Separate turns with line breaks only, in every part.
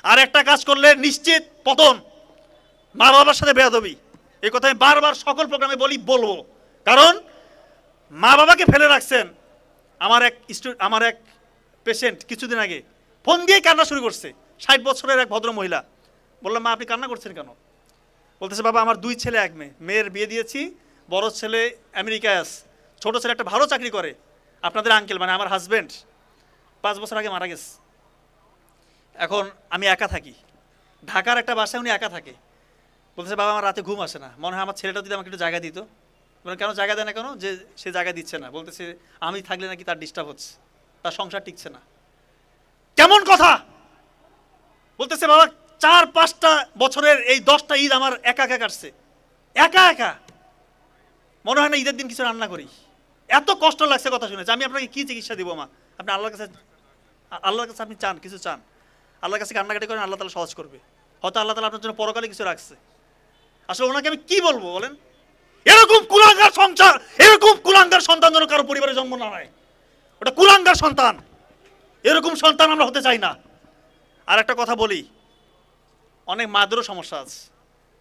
আর একটা কাজ করলে নিশ্চিত পতন, মা বাবার সাথে বেয়াদবি। এই কথা আমি বারবার সকল প্রোগ্রামে বলবো, কারণ মা বাবাকে ফেলে রাখছেন। আমার এক পেশেন্ট কিছুদিন আগে ফোন দিয়ে কান্না শুরু করছে, 60 বছরের এক ভদ্র মহিলা। বললাম, মা আপনি কান্না করছেন কেন? বলতেছে, বাবা আমার 2 ছেলে 1 মেয়ে, মেয়ের বিয়ে দিয়েছি, বড় ছেলে আমেরিকায় আছে, ছোট ছেলে একটা ভালো চাকরি করে। আপনাদের আঙ্কেল মানে আমার হাজব্যান্ড 5 বছর আগে মারা গেছে। এখন আমি একা থাকি, ঢাকার একটা বাসায় উনি একা থাকে। বলতেছে, বাবা আমার রাতে ঘুম আসে না, মনে হয় আমার ছেলেটা যদি আমাকে একটু জায়গা দিত। বলেন, কেন জায়গা দেয় না কেন? যে সে জায়গা দিচ্ছে না, বলতেছে আমি থাকলে নাকি তার ডিস্টার্ব হচ্ছে, তার সংসার টিকছে না। কেমন কথা? বলতেছে, বাবা 4-5টা বছরের এই 10টা ঈদ আমার একা একা কাটছে, একা একা, মনে হয় না ঈদের দিন কিছু রান্না করি। এত কষ্ট লাগছে কথা শুনেছে। আমি আপনাকে কি চিকিৎসা দিব মা? আপনি আল্লাহর কাছে আপনি চান, কিছু চান, আল্লাহর কাছে কান্নাকাটি করেন, আল্লাহ তাআলা সহজ করবে। হয়তো আল্লাহ তাআলা আপনার জন্য পরকালে কিছু রাখছে। আসলে ওনাকে আমি কি বলবো বলেন? এরকম কুলাঙ্গার সংসার, এরকম কুলাঙ্গার সন্তান যেন কারো পরিবারে জন্ম না হয়। ওটা কুলাঙ্গার সন্তান, এরকম সন্তান আমরা হতে চাই না। আর একটা কথা বলি, অনেক মাদেরও সমস্যা আছে।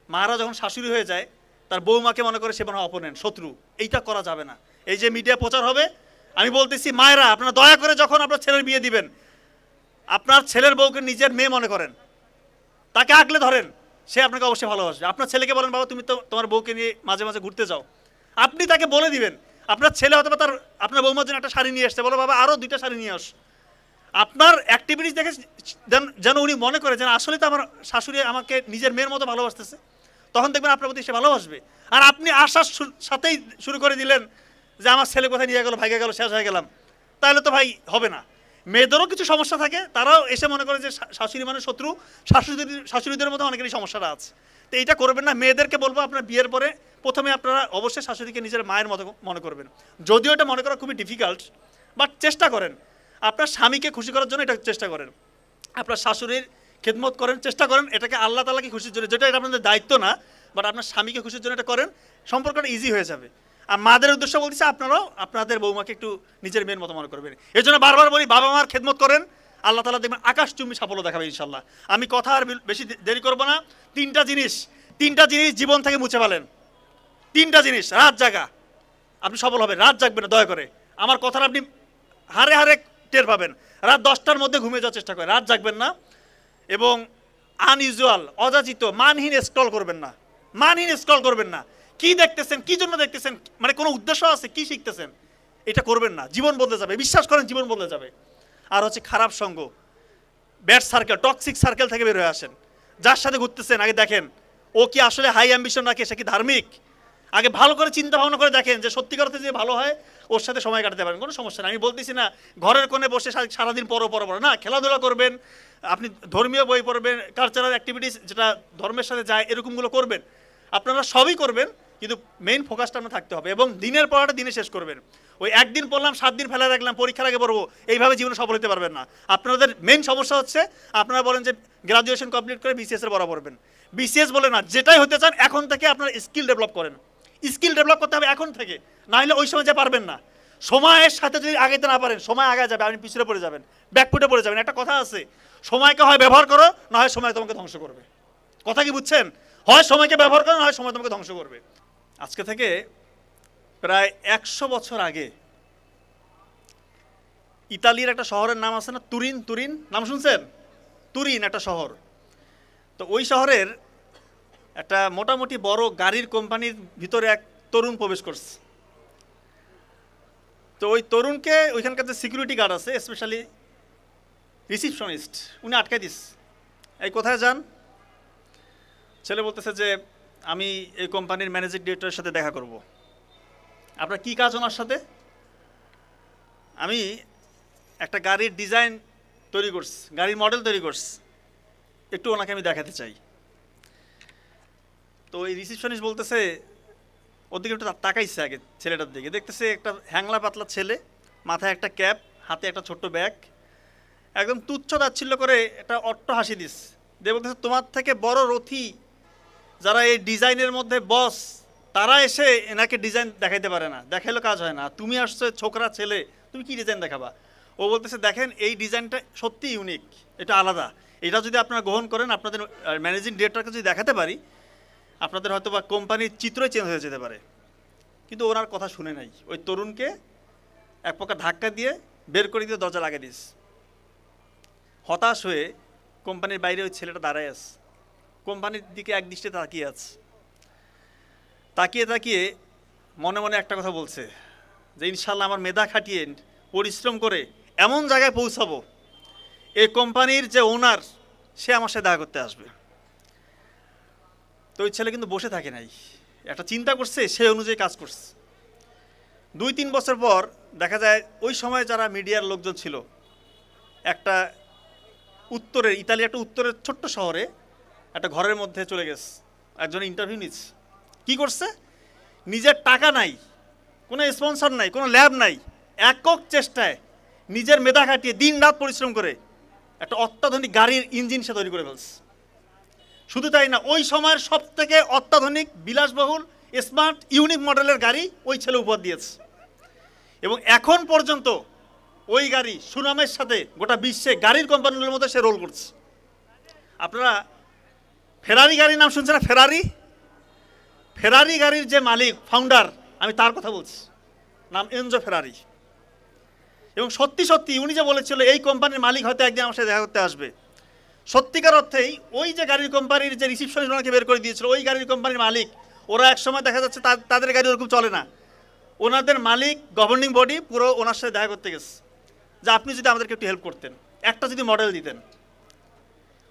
মারা যখন শাশুড়ি হয়ে যায়, তার বৌমাকে মনে করে সে মনে হয় অপোনেন্ট, শত্রু। এইটা করা যাবে না। এই যে মিডিয়া প্রচার হবে, আমি বলতেছি মায়েরা আপনারা দয়া করে যখন আপনার ছেলের বিয়ে দিবেন, আপনার ছেলের বউকে নিজের মেয়ে মনে করেন, তাকে আগলে ধরেন, সে আপনাকে অবশ্যই ভালোবাসবে। আপনার ছেলেকে বলেন, বাবা তুমি তো তোমার বউকে নিয়ে মাঝে মাঝে ঘুরতে যাও। আপনি তাকে বলে দিবেন, আপনার ছেলে অথবা আপনার বৌমার জন্য একটা শাড়ি নিয়ে আসছে, বলো বাবা আরও 2টা শাড়ি নিয়ে আস। আপনার অ্যাক্টিভিটিস দেখে যেন উনি মনে করে যেন আসলে তো আমার শাশুড়ি আমাকে নিজের মেয়ের মতো ভালোবাসতেছে, তখন দেখবেন আপনার প্রতি সে ভালোবাসবে। আর আপনি আসার সাথেই শুরু করে দিলেন যে আমার ছেলে কোথায় নিয়ে গেল, ভাইগে গেল, শেষ হয়ে গেলাম, তাহলে তো ভাই হবে না। মেয়েদেরও কিছু সমস্যা থাকে, তারাও এসে মনে করে যে শাশুড়ি মানে শত্রু, শাশুড়িদের মধ্যে অনেকেরই সমস্যাটা আছে। তো এইটা করবেন না। মেয়েদেরকে বলবো, আপনার বিয়ের পরে প্রথমে আপনারা অবশ্যই শাশুড়িকে নিজের মায়ের মতো মনে করবেন। যদিও এটা মনে করা খুবই ডিফিকাল্ট, বাট চেষ্টা করেন। আপনার স্বামীকে খুশি করার জন্য এটা চেষ্টা করেন, আপনার শাশুড়ির খেদমত করেন, চেষ্টা করেন এটাকে আল্লাহ তাআলাকে খুশির জন্য, যেটা এটা আপনাদের দায়িত্ব না, বাট আপনার স্বামীকে খুশির জন্য এটা করেন, সম্পর্কটা ইজি হয়ে যাবে। আর মাদের উদ্দেশ্য বলতেছে, আপনারাও আপনাদের বৌমাকে একটু নিজের মেয়ের মতো মনে করবেন। এই জন্য বারবার বলি, বাবা মার খেদমত করেন, আল্লাহ তাআলা দেখবেন আকাশচুম্বী সাফল্য দেখাবে ইনশাল্লাহ। আমি কথা আর বেশি দেরি করবো না। 3টা জিনিস জীবন থেকে মুছে ফেলেন। 3টা জিনিস, রাত জাগা, আপনি সফল হবেন। রাত জাগবেন না দয়া করে, আমার কথাটা আপনি হারে হারে টের পাবেন। রাত 10টার মধ্যে ঘুমিয়ে যাওয়ার চেষ্টা করেন, রাত জাগবেন না। এবং আনইউজুয়াল, অযাচিত, মানহীন স্ক্রল করবেন না, মানহীন স্ক্রল করবেন না। কি দেখতেছেন, কি জন্য দেখতেছেন, মানে কোনো উদ্দেশ্য আছে, কি শিখতেছেন, এটা করবেন না। জীবন বদলে যাবে, বিশ্বাস করেন জীবন বদলে যাবে। আর হচ্ছে খারাপ সঙ্গ, ব্যাড সার্কেল, টক্সিক সার্কেল থেকে বের হয়ে আসেন। যার সাথে ঘুরতেছেন আগে দেখেন ও কি আসলে হাই অ্যাম্বিশন রাখে, সে কি ধার্মিক। আগে ভালো করে চিন্তা ভাবনা করে দেখেন যে সত্যিকার অর্থে যে ভালো হয় ওর সাথে সময় কাটাতে পারেন, কোনো সমস্যা নেই। আমি বলতেছি না ঘরের কোণে বসে সারাদিন পড়ো না, খেলাধুলা করবেন, আপনি ধর্মীয় বই পড়বেন, কালচারাল অ্যাক্টিভিটিস যেটা ধর্মের সাথে যায় এরকমগুলো করবেন। আপনারা সবই করবেন, কিন্তু মেইন ফোকাসটা আপনার থাকতে হবে। এবং দিনের পড়াটা দিনে শেষ করবেন। ওই একদিন পড়লাম 7 দিন ফেলা রাখলাম, পরীক্ষার আগে পড়বো, এইভাবে জীবনে সফল হতে পারবেন না। আপনাদের মেইন সমস্যা হচ্ছে আপনারা বলেন যে গ্রাজুয়েশন কমপ্লিট করে বিসিএস এর পড়া পড়বেন। বিসিএস বলে না, যেটাই হতে চান এখন থেকে আপনারা স্কিল ডেভেলপ করেন। স্কিল ডেভেলপ করতে হবে এখন থেকে, না হলে ওই সময় যে পারবেন না। সময়ের সাথে যদি আগাইতে না পারেন, সময় আগায় যাবে, আপনি পিছনে পড়ে যাবেন, ব্যাকফুটে পড়ে যাবেন। একটা কথা আছে, সময়কে হয় ব্যবহার করো, না হয় সময় তোমাকে ধ্বংস করবে। কথা কি বুঝছেন? হয় সময়কে ব্যবহার করো, না হয় সময় তোমাকে ধ্বংস করবে। আজকে থেকে প্রায় 100 বছর আগে ইতালির একটা শহরের নাম আছে না, তুরিন, নাম শুনছেন? তুরিন একটা শহর। তো ওই শহরের একটা মোটামুটি বড় গাড়ির কোম্পানির ভিতরে এক তরুণ প্রবেশ করছে। তো ওই তরুণকে ওইখানকার যে সিকিউরিটি গার্ড আছে, স্পেশালি রিসিপশনিস্ট, উনি আটকাই দিস। এই কোথায় যান? ছেলে বলতেছে যে আমি এই কোম্পানির ম্যানেজিং ডিরেক্টরের সাথে দেখা করব। আপনার কি কাজ ওনার সাথে? আমি একটা গাড়ির ডিজাইন তৈরি করছি, গাড়ির মডেল তৈরি করছি, একটু ওনাকে আমি দেখাতে চাই। তো ওই রিসিপশনিস্ট বলতেছে, ওদিকে একটু তাকাইছে আগে ছেলেটার দিকে, দেখতেছে একটা হ্যাংলা পাতলা ছেলে, মাথায় একটা ক্যাপ, হাতে একটা ছোট্ট ব্যাগ, একদম তুচ্ছ তাচ্ছিল্য করে একটা অট্ট হাসি দিস দিয়ে বলতেছে, তোমার থেকে বড় রথী যারা এই ডিজাইনের মধ্যে বস, তারা এসে এনাকে ডিজাইন দেখাইতে পারে না, দেখাইলেও কাজ হয় না। তুমি আসছো ছোকরা ছেলে, তুমি কি ডিজাইন দেখাবা? ও বলতেছে, দেখেন এই ডিজাইনটা সত্যি ইউনিক, এটা আলাদা, এটা যদি আপনারা গ্রহণ করেন, আপনাদের ম্যানেজিং ডিরেক্টরকে যদি দেখাতে পারি, আপনাদের হয়তো বা কোম্পানির চিত্রই চেঞ্জ হয়ে যেতে পারে। কিন্তু ওনার কথা শুনে নাই, ওই তরুণকে এক প্রকার ধাক্কা দিয়ে বের করে দিয়ে দরজা লাগিয়ে দিস। হতাশ হয়ে কোম্পানির বাইরে ওই ছেলেটা দাঁড়ায় আছে, কোম্পানির দিকে এক দৃষ্টিতে তাকিয়ে আছে। তাকিয়ে তাকিয়ে মনে মনে একটা কথা বলছে যে ইনশাল্লাহ আমার মেধা খাটিয়ে পরিশ্রম করে এমন জায়গায় পৌঁছাবো, এই কোম্পানির যে ওনার সে আমার সাথে দেখা করতে আসবে। তো ওই ছেলে কিন্তু বসে থাকে নাই, একটা চিন্তা করছে, সে অনুযায়ী কাজ করছে। 2-3 বছর পর দেখা যায় ওই সময় যারা মিডিয়ার লোকজন ছিল, একটা উত্তরের ইতালি একটা উত্তরের ছোট্ট শহরে একটা ঘরের মধ্যে চলে গেছে, একজন ইন্টারভিউ নিচ্ছে। কী করছে? নিজের টাকা নাই, কোনো স্পন্সর নাই, কোনো ল্যাব নাই, একক চেষ্টায় নিজের মেধা খাটিয়ে দিন রাত পরিশ্রম করে একটা অত্যাধুনিক গাড়ির ইঞ্জিন সে তৈরি করে ফেলছে। শুধু তাই না, ওই সময়ের সব থেকে অত্যাধুনিক বিলাসবহুল স্মার্ট ইউনিক মডেলের গাড়ি ওই ছেলে উপহার দিয়েছে। এবং এখন পর্যন্ত ওই গাড়ি সুনামের সাথে গোটা বিশ্বে গাড়ির কোম্পানিগুলোর মধ্যে সে রোল করছে। আপনারা ফেরারি গাড়ির নাম শুনছেন না? ফেরারি গাড়ির যে মালিক, ফাউন্ডার, আমি তার কথা বলছি, নাম এনজো ফেরারি। এবং সত্যি সত্যি উনি যে বলেছিল এই কোম্পানির মালিক হয়তো একদিন আমার সাথে দেখা করতে আসবে, সত্যিকার অর্থেই ওই যে গাড়ির কোম্পানির যে রিসিপশনিস্ট ওনাকে বের করে দিয়েছিল, ওই গাড়ির কোম্পানির মালিক, ওরা এক সময় দেখা যাচ্ছে তাদের গাড়ি ওরকম চলে না, ওনাদের মালিক গভর্নিং বডি পুরো ওনার সাথে দেখা করতে গেছে যে আপনি যদি আমাদেরকে একটু হেল্প করতেন, একটা যদি মডেল দিতেন।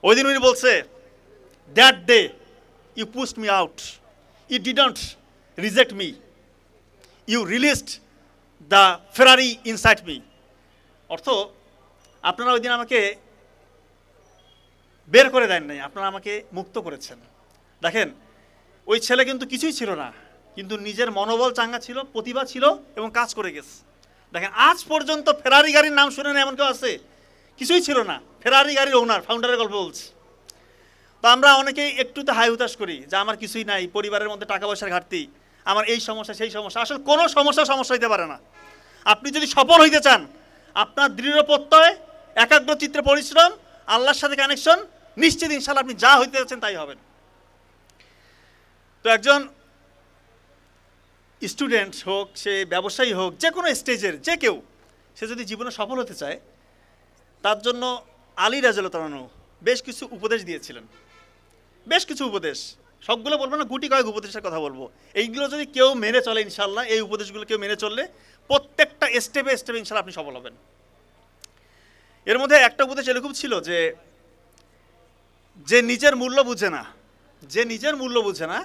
ওই দিন উনি বলছে, that day you pushed me out, you didn't reject me, you released the Ferrari inside me. অর্থ, আপনারা ওই দিন আমাকে বের করে দেন নাই, আপনারা আমাকে মুক্ত করেছেন। দেখেন, ওই ছেলে কিন্তু কিছুই ছিল না, কিন্তু নিজের মনোবল চাঙ্গা ছিল, প্রতিভা ছিল এবং কাজ করে গেছে। দেখেন, আজ পর্যন্ত ফেরারি গাড়ির নাম শুনে না এমন কেউ আছে? কিছুই ছিল না, ফেরারি গাড়ির ওনার, ফাউন্ডারের গল্প বলছে। তো আমরা অনেকেই একটু তো হাই হুতাশ করি যে আমার কিছুই নাই, পরিবারের মধ্যে টাকা পয়সার ঘাটতি, আমার এই সমস্যা সেই সমস্যা। আসলে কোনো সমস্যা হইতে পারে না। আপনি যদি সফল হইতে চান, আপনার দৃঢ় প্রত্যয়, একাগ্র চিত্রে পরিশ্রম, আল্লাহর সাথে কানেকশন, নিশ্চিত ইনশাআল্লাহ আপনি যা হইতে যাচ্ছেন তাই হবেন। তো একজন স্টুডেন্ট হোক, সে ব্যবসায়ী হোক, যে কোনো স্টেজের যে কেউ, সে যদি জীবনে সফল হতে চায়, তার জন্য আলী রাদিয়াল্লাহু আনহু বেশ কিছু উপদেশ দিয়েছিলেন। বেশ কিছু উপদেশ, সবগুলো বলবো না, গুটি কয়েক উপদেশের কথা বলবো। এইগুলো যদি কেউ মেনে চলে ইনশাআল্লাহ, এই উপদেশগুলো কেউ মেনে চললে প্রত্যেকটা স্টেপে স্টেপে ইনশাআল্লাহ আপনি সফল হবেন। এর মধ্যে একটা উপদেশ এরকম ছিল যে নিজের মূল্য বুঝে না, যে নিজের মূল্য বুঝে না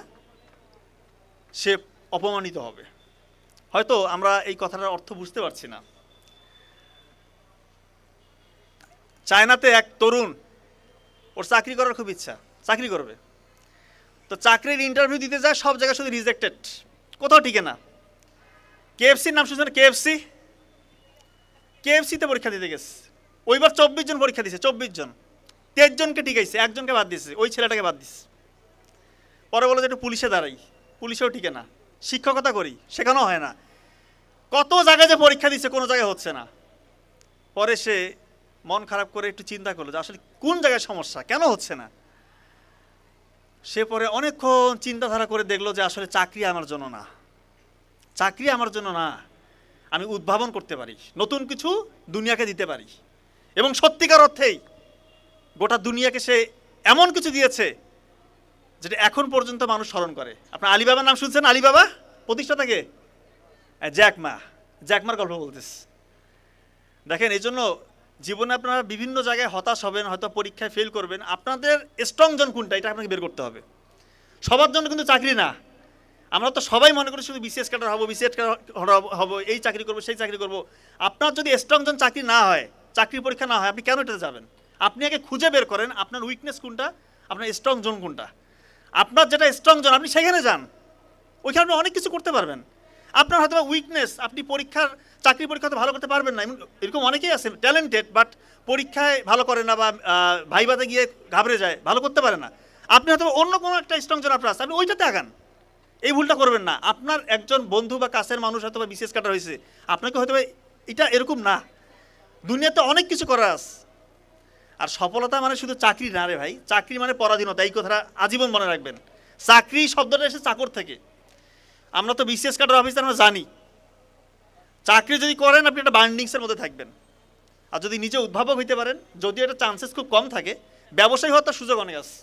সে অপমানিত হবে। হয়তো আমরা এই কথাটার অর্থ বুঝতে পারছি না। চায়নাতে এক তরুণ, ওর চাকরি করার খুব ইচ্ছা, চাকরি করবে, তো চাকরির ইন্টারভিউ দিতে যায়, সব জায়গায় শুধু রিজেক্টেড, কোথাও টিকে না। কেএফসির নাম শুনছেন? কেএফসিতে পরীক্ষা দিতে গেছে, ওইবার 24 জন পরীক্ষা দিয়েছে, 24 জন, 23 জনকে টিকাইছে, একজনকে বাদ দিয়েছে, ওই ছেলেটাকে বাদ দিচ্ছে। পরে বলো যে একটু পুলিশে দাঁড়াই, পুলিশেও টিকে না। শিক্ষকতা করি, সেখানেও হয় না। কত জায়গায় যে পরীক্ষা দিচ্ছে, কোনো জায়গায় হচ্ছে না। পরে সে মন খারাপ করে একটু চিন্তা করলো যে আসলে কোন জায়গায় সমস্যা, কেন হচ্ছে না। সে পরে অনেকক্ষণ চিন্তাধারা করে দেখলো যে আসলে চাকরি আমার জন্য না, চাকরি আমার জন্য না, আমি উদ্ভাবন করতে পারি, নতুন কিছু দুনিয়াকে দিতে পারি। এবং সত্যিকার অর্থেই গোটা দুনিয়াকে সে এমন কিছু দিয়েছে যেটা এখন পর্যন্ত মানুষ স্মরণ করে। আপনার আলিবাবার নাম শুনছেন? আলিবাবা প্রতিষ্ঠাতাকে জ্যাকমার গল্প বলতেছে। দেখেন, এই জন্য জীবনে আপনারা বিভিন্ন জায়গায় হতাশ হবেন, হয়তো পরীক্ষায় ফেল করবেন। আপনাদের স্ট্রং জন কোনটা, এটা আপনাকে বের করতে হবে। সবার জন্য কিন্তু চাকরি না। আমরা তো সবাই মনে করি শুধু বিসিএস ক্যাডার হবো, বিসিএস ক্যাডার হবো, এই চাকরি করবো, সেই চাকরি করবো। আপনার যদি স্ট্রং জন চাকরি না হয়, চাকরি পরীক্ষা না হয়, আপনি কেন এটাতে যাবেন? আপনি আগে খুঁজে বের করেন আপনার উইকনেস কোনটা, আপনার স্ট্রং জোন কোনটা। আপনার যেটা স্ট্রং জোন, আপনি সেখানে যান, ওইখানে আপনি অনেক কিছু করতে পারবেন। আপনার হয়তো উইকনেস, আপনি চাকরি পরীক্ষাতে ভালো করতে পারবেন না, এরকম অনেকেই আছে ট্যালেন্টেড, বাট পরীক্ষায় ভালো করে না, বা ভাইভাতে গিয়ে ঘাবড়ে যায়, ভালো করতে পারে না। আপনি হয়তো অন্য কোনো একটা স্ট্রং জোন আপনার আছে, আপনি ওইটাতে আগান। এই ভুলটা করবেন না। আপনার একজন বন্ধু বা কাছের মানুষ হয়তো বা বিসিএস ক্যাডার হয়েছে, আপনাকে হয়তো এটা এরকম না, দুনিয়াতে অনেক কিছু করার আছে। আর সফলতা মানে শুধু চাকরি না রে ভাই, চাকরি মানে পরাধীনতা, এই কথাটা আজীবন মনে রাখবেন। চাকরি শব্দটা এসে চাকর থেকে। আমরা তো বিসিএস কার্ডের অফিসার, আমরা জানি চাকরি যদি করেন আপনি একটা বার্নিংসের মধ্যে থাকবেন। আর যদি নিজে উদ্ভাবক হইতে পারেন, যদিও এটা চান্সেস খুব কম থাকে, ব্যবসায়ী হওয়ার তার সুযোগ অনেক আছে।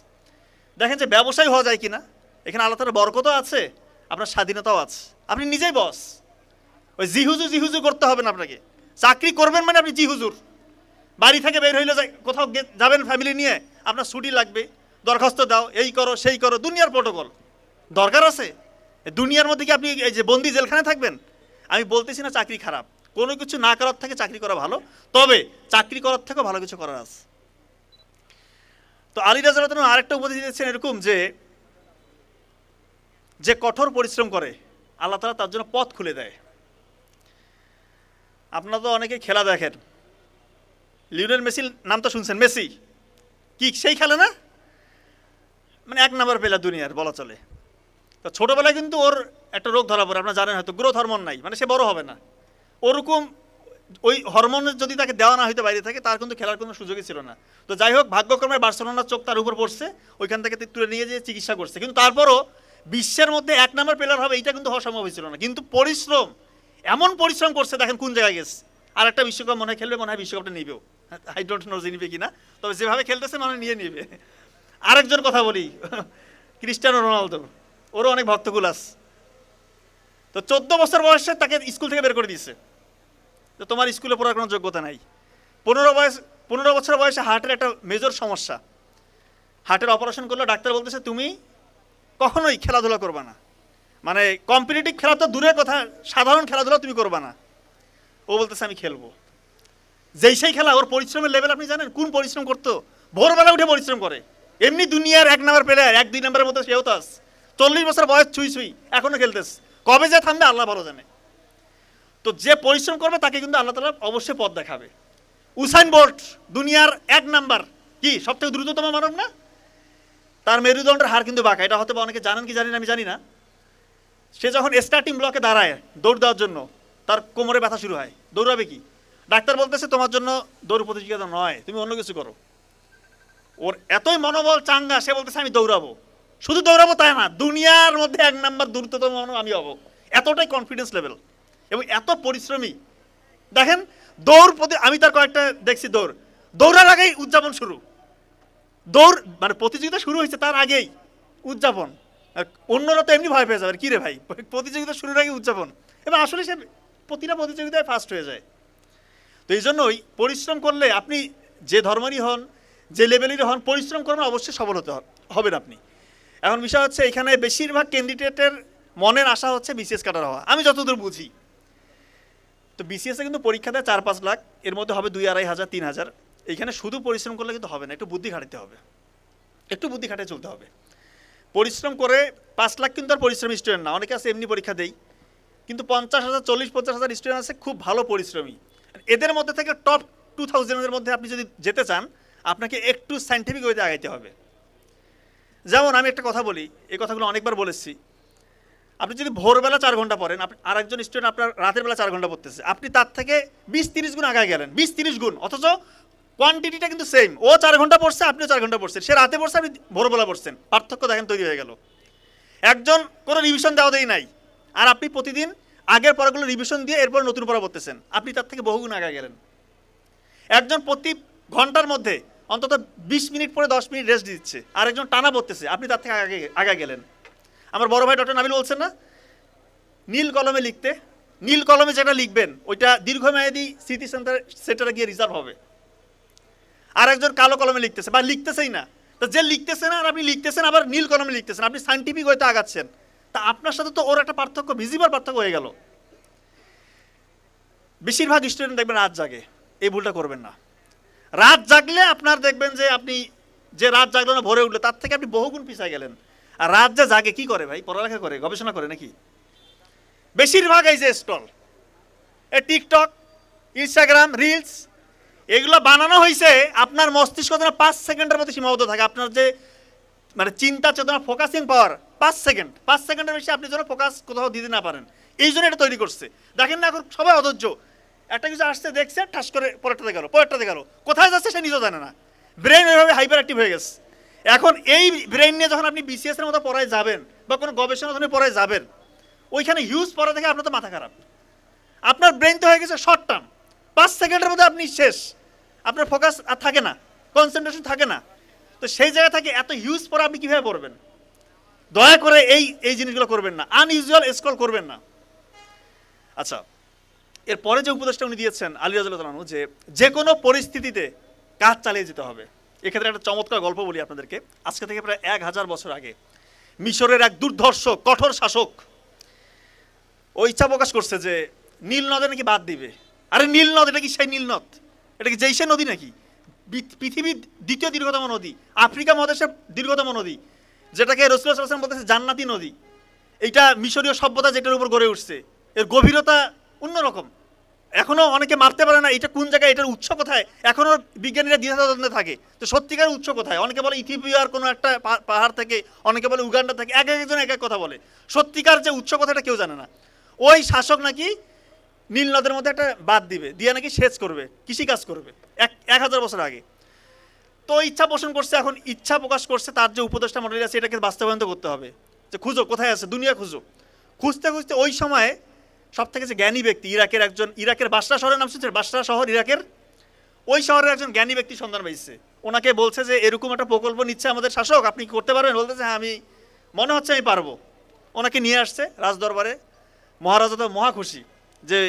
দেখেন যে ব্যবসায়ী হওয়া যায় কিনা, এখানে আল্লাহ তাআলার বরকতও আছে, আপনার স্বাধীনতাও আছে, আপনি নিজেই বস। ওই জিহুজু করতে হবে না আপনাকে। চাকরি করবেন মানে আপনি জিহুজুর। বাড়ি থেকে বের হইলে কোথাও যাবেন ফ্যামিলি নিয়ে, আপনার ছুটি লাগবে, দরখাস্ত দাও, এই করো সেই করো, দুনিয়ার প্রোটোকল দরকার আছে। দুনিয়ার মধ্যে কি আপনি এই যে বন্দি জেলখানে থাকবেন? আমি বলতেছি না চাকরি খারাপ, কোনো কিছু না করার থেকে চাকরি করা ভালো, তবে চাকরি করার থেকেও ভালো কিছু করার আছে। তো আলী রাদিয়াল্লাহু আনহু আরেকটা উপদেশ দিয়েছেন এরকম, যে কঠোর পরিশ্রম করে আল্লাহ তাআলা তার জন্য পথ খুলে দেয়। আপনারা তো অনেকে খেলা দেখেন, লিওনেল মেসির নাম তো শুনছেন, মেসি কি সেই খেলে না, মানে 1 নম্বর পেলা দুনিয়ার বলা চলে। তো ছোটোবেলায় কিন্তু ওর একটা রোগ ধরা পড়ে, আপনারা জানেন হয়তো, গ্রোথ হরমোন নাই, মানে সে বড় হবে না। ওরকম ওই হরমোনের যদি তাকে দেওয়া না হইতে বাইরে থাকে, তার কিন্তু খেলার কোনো সুযোগই ছিল না। তো যাই হোক, ভাগ্যক্রমে বার্সেলোনার চোখ তার উপর পড়ছে, ওইখান থেকে তুলে নিয়ে যেয়ে চিকিৎসা করছে, কিন্তু তারপরও বিশ্বের মধ্যে 1 নম্বর প্লেয়ার হবে এইটা কিন্তু হওয়া সম্ভব হয়েছিল না। কিন্তু পরিশ্রম, এমন পরিশ্রম করছে, দেখেন কোন জায়গায় গেছে। আর একটা বিশ্বকাপ মনে হয় খেলবে, মনে হয় বিশ্বকাপটা নিবেও, আই ডোন্ট নো যে নিবে কিনা, তবে যেভাবে খেলতেছে মনে নিয়ে নিবে। আরেকজন কথা বলি, ক্রিস্টিয়ানো রোনালদো, ওরও অনেক ভক্তকুল আছে। তো 14 বছর বয়সে তাকে স্কুল থেকে বের করে দিয়েছে, তো তোমার স্কুলে পড়ার কোনো যোগ্যতা নাই। 15 বছর বয়সে হার্টের একটা মেজর সমস্যা, হার্টের অপারেশন করলো, ডাক্তার বলতেছে তুমি কখনোই খেলাধুলা করবা না, মানে কম্পিটিটিভ খেলা তো দূরের কথা, সাধারণ খেলাধুলা তুমি করবা না। ও বলতেছে আমি খেলবো। যেই সেই খেলা, ওর পরিশ্রমের লেভেল আপনি জানেন, কোন পরিশ্রম করতো, ভোরবেলা উঠে পরিশ্রম করে। এমনি দুনিয়ার 1 নম্বর প্লেয়ার, 1-2 নম্বরের মতো সেও তো আস, 40 বছর বয়স ছুঁই এখনো খেলতেছে, কবে যে থামবে আল্লাহ ভালো জানে। তো যে পরিশ্রম করবে তাকে কিন্তু আল্লাহ তাআলা অবশ্যই পথ দেখাবে। উসাইন বোল্ট দুনিয়ার 1 নাম্বার, কি সবথেকে দ্রুততম মানব না, তার মেরুদণ্ডের হাড় কিন্তু বাঁকা, এটা হয়তো অনেকে জানেন কি জানি না, আমি জানি না। সে যখন স্টার্টিং ব্লকে দাঁড়ায় দৌড় দেওয়ার জন্য, তার কোমরে ব্যথা শুরু হয়, দৌড়াবে কি, ডাক্তার বলতেছে তোমার জন্য দৌড় প্রতিযোগিতা নয়, তুমি অন্য কিছু করো। ওর এতই মনোবল চাঙ্গা, সে বলতেছে আমি দৌড়াবো, শুধু দৌড়াবো তাই না, দুনিয়ার মধ্যে 1 নাম্বার দ্রুততম মানব আমি হবো, এতটাই কনফিডেন্স লেভেল এবং এত পরিশ্রমী। দেখেন দৌড় আমি তার কয়েকটা দেখছি, দৌড়ার আগেই উদযাপন শুরু, দৌড় মানে প্রতিযোগিতা শুরু হয়েছে তার আগেই উদযাপন। অন্যরা তো এমনি ভয় পেয়ে যাবে, কি রে ভাই প্রতিযোগিতা শুরুর আগে উদযাপন, এবং আসলে সে প্রতিটা প্রতিযোগিতায় ফার্স্ট হয়ে যায়। তো এই জন্যই পরিশ্রম করলে আপনি যে ধর্মেরই হন, যে লেভেলেরই হন, পরিশ্রম করবেন অবশ্যই সফল হতে হবেন আপনি। এখন বিষয় হচ্ছে এখানে বেশিরভাগ ক্যান্ডিডেটের মনের আশা হচ্ছে বিসিএস কাটার হওয়া, আমি যতদূর বুঝি। তো বিসিএসে কিন্তু পরীক্ষা দেয় 4-5 লাখ, এর মধ্যে হবে 2-2.5 হাজার 3 হাজার। এইখানে শুধু পরিশ্রম করলে কিন্তু হবে না, একটু বুদ্ধি খাটাতে হবে, একটু বুদ্ধি খাটিয়ে চলতে হবে। পরিশ্রম করে 5 লাখ কিন্তু আর পরিশ্রমী স্টুডেন্ট না, অনেকে আছে এমনি পরীক্ষা দেই, কিন্তু 50,000 40-50,000 স্টুডেন্ট আছে খুব ভালো পরিশ্রমী। এদের মধ্যে থেকে টপ 2000-এর মধ্যে আপনি যদি যেতে চান, আপনাকে একটু সায়েন্টিফিক ওয়েতে আগাইতে হবে। যেমন আমি একটা কথা বলি, এই কথাগুলো অনেকবার বলেছি, আপনি যদি ভোরবেলা 4 ঘন্টা পড়েন, আরেকজন স্টুডেন্ট আপনার রাতের বেলা 4 ঘন্টা পড়তেছে, আপনি তার থেকে 20-30 গুণ আগায় গেলেন, 20-30 গুণ, অথচ কোয়ান্টিটিটা কিন্তু সেম। ও 4 ঘন্টা পড়ছে, আপনিও 4 ঘন্টা পড়ছেন, সে রাতে পড়ছে, আপনি ভোরবেলা পড়ছেন, পার্থক্য দেখেন তৈরি হয়ে গেল। একজন কোনো রিভিশন দেওয়া দেই নাই, আর আপনি প্রতিদিন আগের পড়াগুলো রিভিশন দিয়ে এরপর নতুন পড়া পড়তেছেন, আপনি তার থেকে বহুগুণ আগায় গেলেন। একজন প্রতি ঘন্টার মধ্যে অন্তত 20 মিনিট পরে 10 মিনিট রেস্ট দিচ্ছে, আর একজন টানা পড়তেছে, আপনি তার থেকে আগে গেলেন। আমার বড় ভাই ডক্টর নাবিল বলছেন না, নীল কলমে লিখতে, নীল কলমে যেটা লিখবেন ওইটা দীর্ঘমেয়াদী স্মৃতি সেন্টারে গিয়ে রিজার্ভ হবে। আর একজন কালো কলমে লিখতেছে বা লিখতেছেই না, তো যে লিখতেছে না আর আপনি লিখতেছেন, আবার নীল কলমে লিখতেছেন, আপনি সায়েন্টিফিক ওয়েতে আগাচ্ছেন, তা আপনার সাথে তো ওর একটা পার্থক্য, ভিজিবল পার্থক্য হয়ে গেল। বেশিরভাগ স্টুডেন্ট দেখবেন রাত জাগে, এই ভুলটা করবেন না। রাত জাগলে আপনার দেখবেন যে আপনি যে রাত জাগলো না ভোরে উঠলে, তার থেকে আপনি বহুগুণ পিছিয়ে গেলেন। আর রাত যে জাগে কি করে ভাই, পড়ালেখা করে, গবেষণা করে নাকি? বেশিরভাগ এই যে স্টল, এই টিকটক, ইনস্টাগ্রাম, রিলস, এগুলো বানানো হয়েছে আপনার মস্তিষ্ক যেন 5 সেকেন্ডের মধ্যে সীমাবদ্ধ থাকে। আপনার যে মানে চিন্তা চেতনা, ফোকাসিং পাওয়ার 5 সেকেন্ডের বেশি আপনি যেন ফোকাস কোথাও দিতে না পারেন, এই জন্য এটা তৈরি করছে। দেখেন না এখন সবাই অধৈর্য, একটা কিছু আসছে দেখছে, ঠাস করে পরেরটাতে গেল, কোথায় যাচ্ছে সে নিজেও জানে না। ব্রেন এভাবে হাইপার অ্যাক্টিভ হয়ে গেছে। এখন এই ব্রেন নিয়ে যখন আপনি বিসিএস এর মতো পড়ায় যাবেন বা কোনো গবেষণা ধরনের পড়ায় যাবেন, ওইখানে হিউজ পড়া দেখে আপনার তো মাথা খারাপ। আপনার ব্রেন তো হয়ে গেছে শর্ট টার্ম, 5 সেকেন্ডের মধ্যে আপনি শেষ, আপনার ফোকাস আর থাকে না, কনসেন্ট্রেশন থাকে না। তো সেই জায়গা থেকে এত হিউজ পড়া আপনি কীভাবে পড়বেন? দয়া করে এই জিনিসগুলো করবেন না, আনইউজুয়াল স্ক্রল করবেন না। আচ্ছা, এরপরে যে উপদেশটা উনি দিয়েছেন আলী রাদিয়াল্লাহু তাআলা, যে কোনো পরিস্থিতিতে কাজ চালিয়ে যেতে হবে। এক্ষেত্রে একটা চমৎকার গল্প বলি আপনাদেরকে। আজকে থেকে প্রায় 1000 বছর আগে মিশরের এক দুর্ধর্ষ কঠোর শাসক ও ইচ্ছা প্রকাশ করছে যে নীল নদে নাকি বাদ দিবে। আরে নীল নদ, এটা কি সেই নীল নদ? এটা কি যেই সে নদী নাকি? পৃথিবীর দ্বিতীয় দীর্ঘতম নদী, আফ্রিকা মহাদেশের দীর্ঘতম নদী, যেটাকে রাসূলুল্লাহ সাল্লাল্লাহু আলাইহি ওয়াসাল্লাম বলতেছে জান্নাতি নদী। এইটা মিশরীয় সভ্যতা যেটার উপর গড়ে উঠছে, এর গভীরতা অন্যরকম। এখনও অনেকে মারতে পারে না এটা কোন জায়গায়, এটার উৎস কোথায়, এখনও বিজ্ঞানীরা দ্বিধাদ্বন্দ্বে থাকে। তো সত্যিকার উৎস কোথায়? অনেকে বলে ইথিওপিয়ার কোনো একটা পাহাড় থেকে, অনেকে বলে উগান্ডা থেকে, এক একজন এক এক কথা বলে। সত্যিকার যে উৎস কথাটা কেউ জানে না। ওই শাসক নাকি নীল নদের মধ্যে একটা বাদ দিবে, দিয়ে নাকি সেচ করবে, কৃষিকাজ করবে 1000 বছর আগে। তো ইচ্ছা পোষণ করছে, এখন ইচ্ছা প্রকাশ করছে, তার যে উপদেষ্টা মণ্ডলী আছে এটাকে বাস্তবায়ন করতে হবে। যে খুঁজো কোথায় আছে, দুনিয়া খুঁজো। খুঁজতে খুঁজতে ওই সময়ে সব থেকে যে জ্ঞানী ব্যক্তি, ইরাকের বাসরা শহরের নাম শুনছেন? বাসরা শহর ইরাকের, ওই শহরের একজন জ্ঞানী ব্যক্তি সন্ধান পাইছে। ওনাকে বলছে যে এরকম একটা প্রকল্প নিচ্ছে আমাদের শাসক, আপনি কি করতে পারবেন? বলতেছে হ্যাঁ, আমি মনে হচ্ছে আমি পারবো। ওনাকে নিয়ে আসছে রাজদরবারে। মহারাজা তো মহা খুশি যে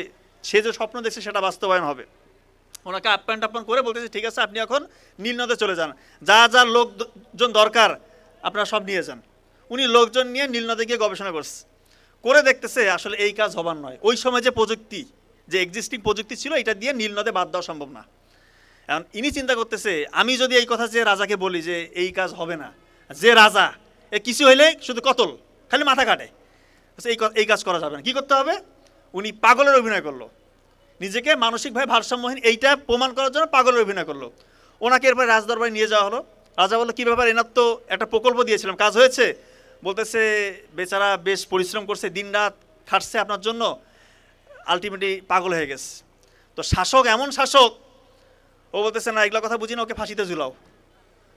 সে যে স্বপ্ন দেখছে সেটা বাস্তবায়ন হবে। ওনাকে আপ্যায়ন টাপ্যায়ন করে বলতেছে ঠিক আছে, আপনি এখন নীল নদে চলে যান, যা যা লোকজন দরকার আপনারা সব নিয়ে যান। উনি লোকজন নিয়ে নীল নদে গিয়ে গবেষণা করে দেখতেছে আসলে এই কাজ হবার নয়। ওই সময় যে প্রযুক্তি, যে এক্সিস্টিং প্রযুক্তি ছিল, এটা দিয়ে নীল নদে বাদ দেওয়া সম্ভব না। এখন ইনি চিন্তা করতেছে আমি যদি এই কথা যে রাজাকে বলি যে এই কাজ হবে না, যে রাজা এ কিছু হইলে শুধু কতল, খালি মাথা কাটে, এই কাজ করা যাবে না। কী করতে হবে? উনি পাগলের অভিনয় করলো, নিজেকে মানসিকভাবে ভারসাম্যহীন এইটা প্রমাণ করার জন্য পাগলের অভিনয় করলো। ওনাকে এরপরে রাজদরবারে নিয়ে যাওয়া হলো। রাজা বললো কী ব্যাপার, এনার তো একটা প্রকল্প দিয়েছিলাম, কাজ হয়েছে? বলতেছে বেচারা বেশ পরিশ্রম করছে, দিন রাত খাটছে আপনার জন্য, আলটিমেটলি পাগল হয়ে গেছে। তো শাসক এমন শাসক, ও বলতেছে না এগুলো কথা বুঝি না, ওকে ফাঁসিতে ঝুলাও।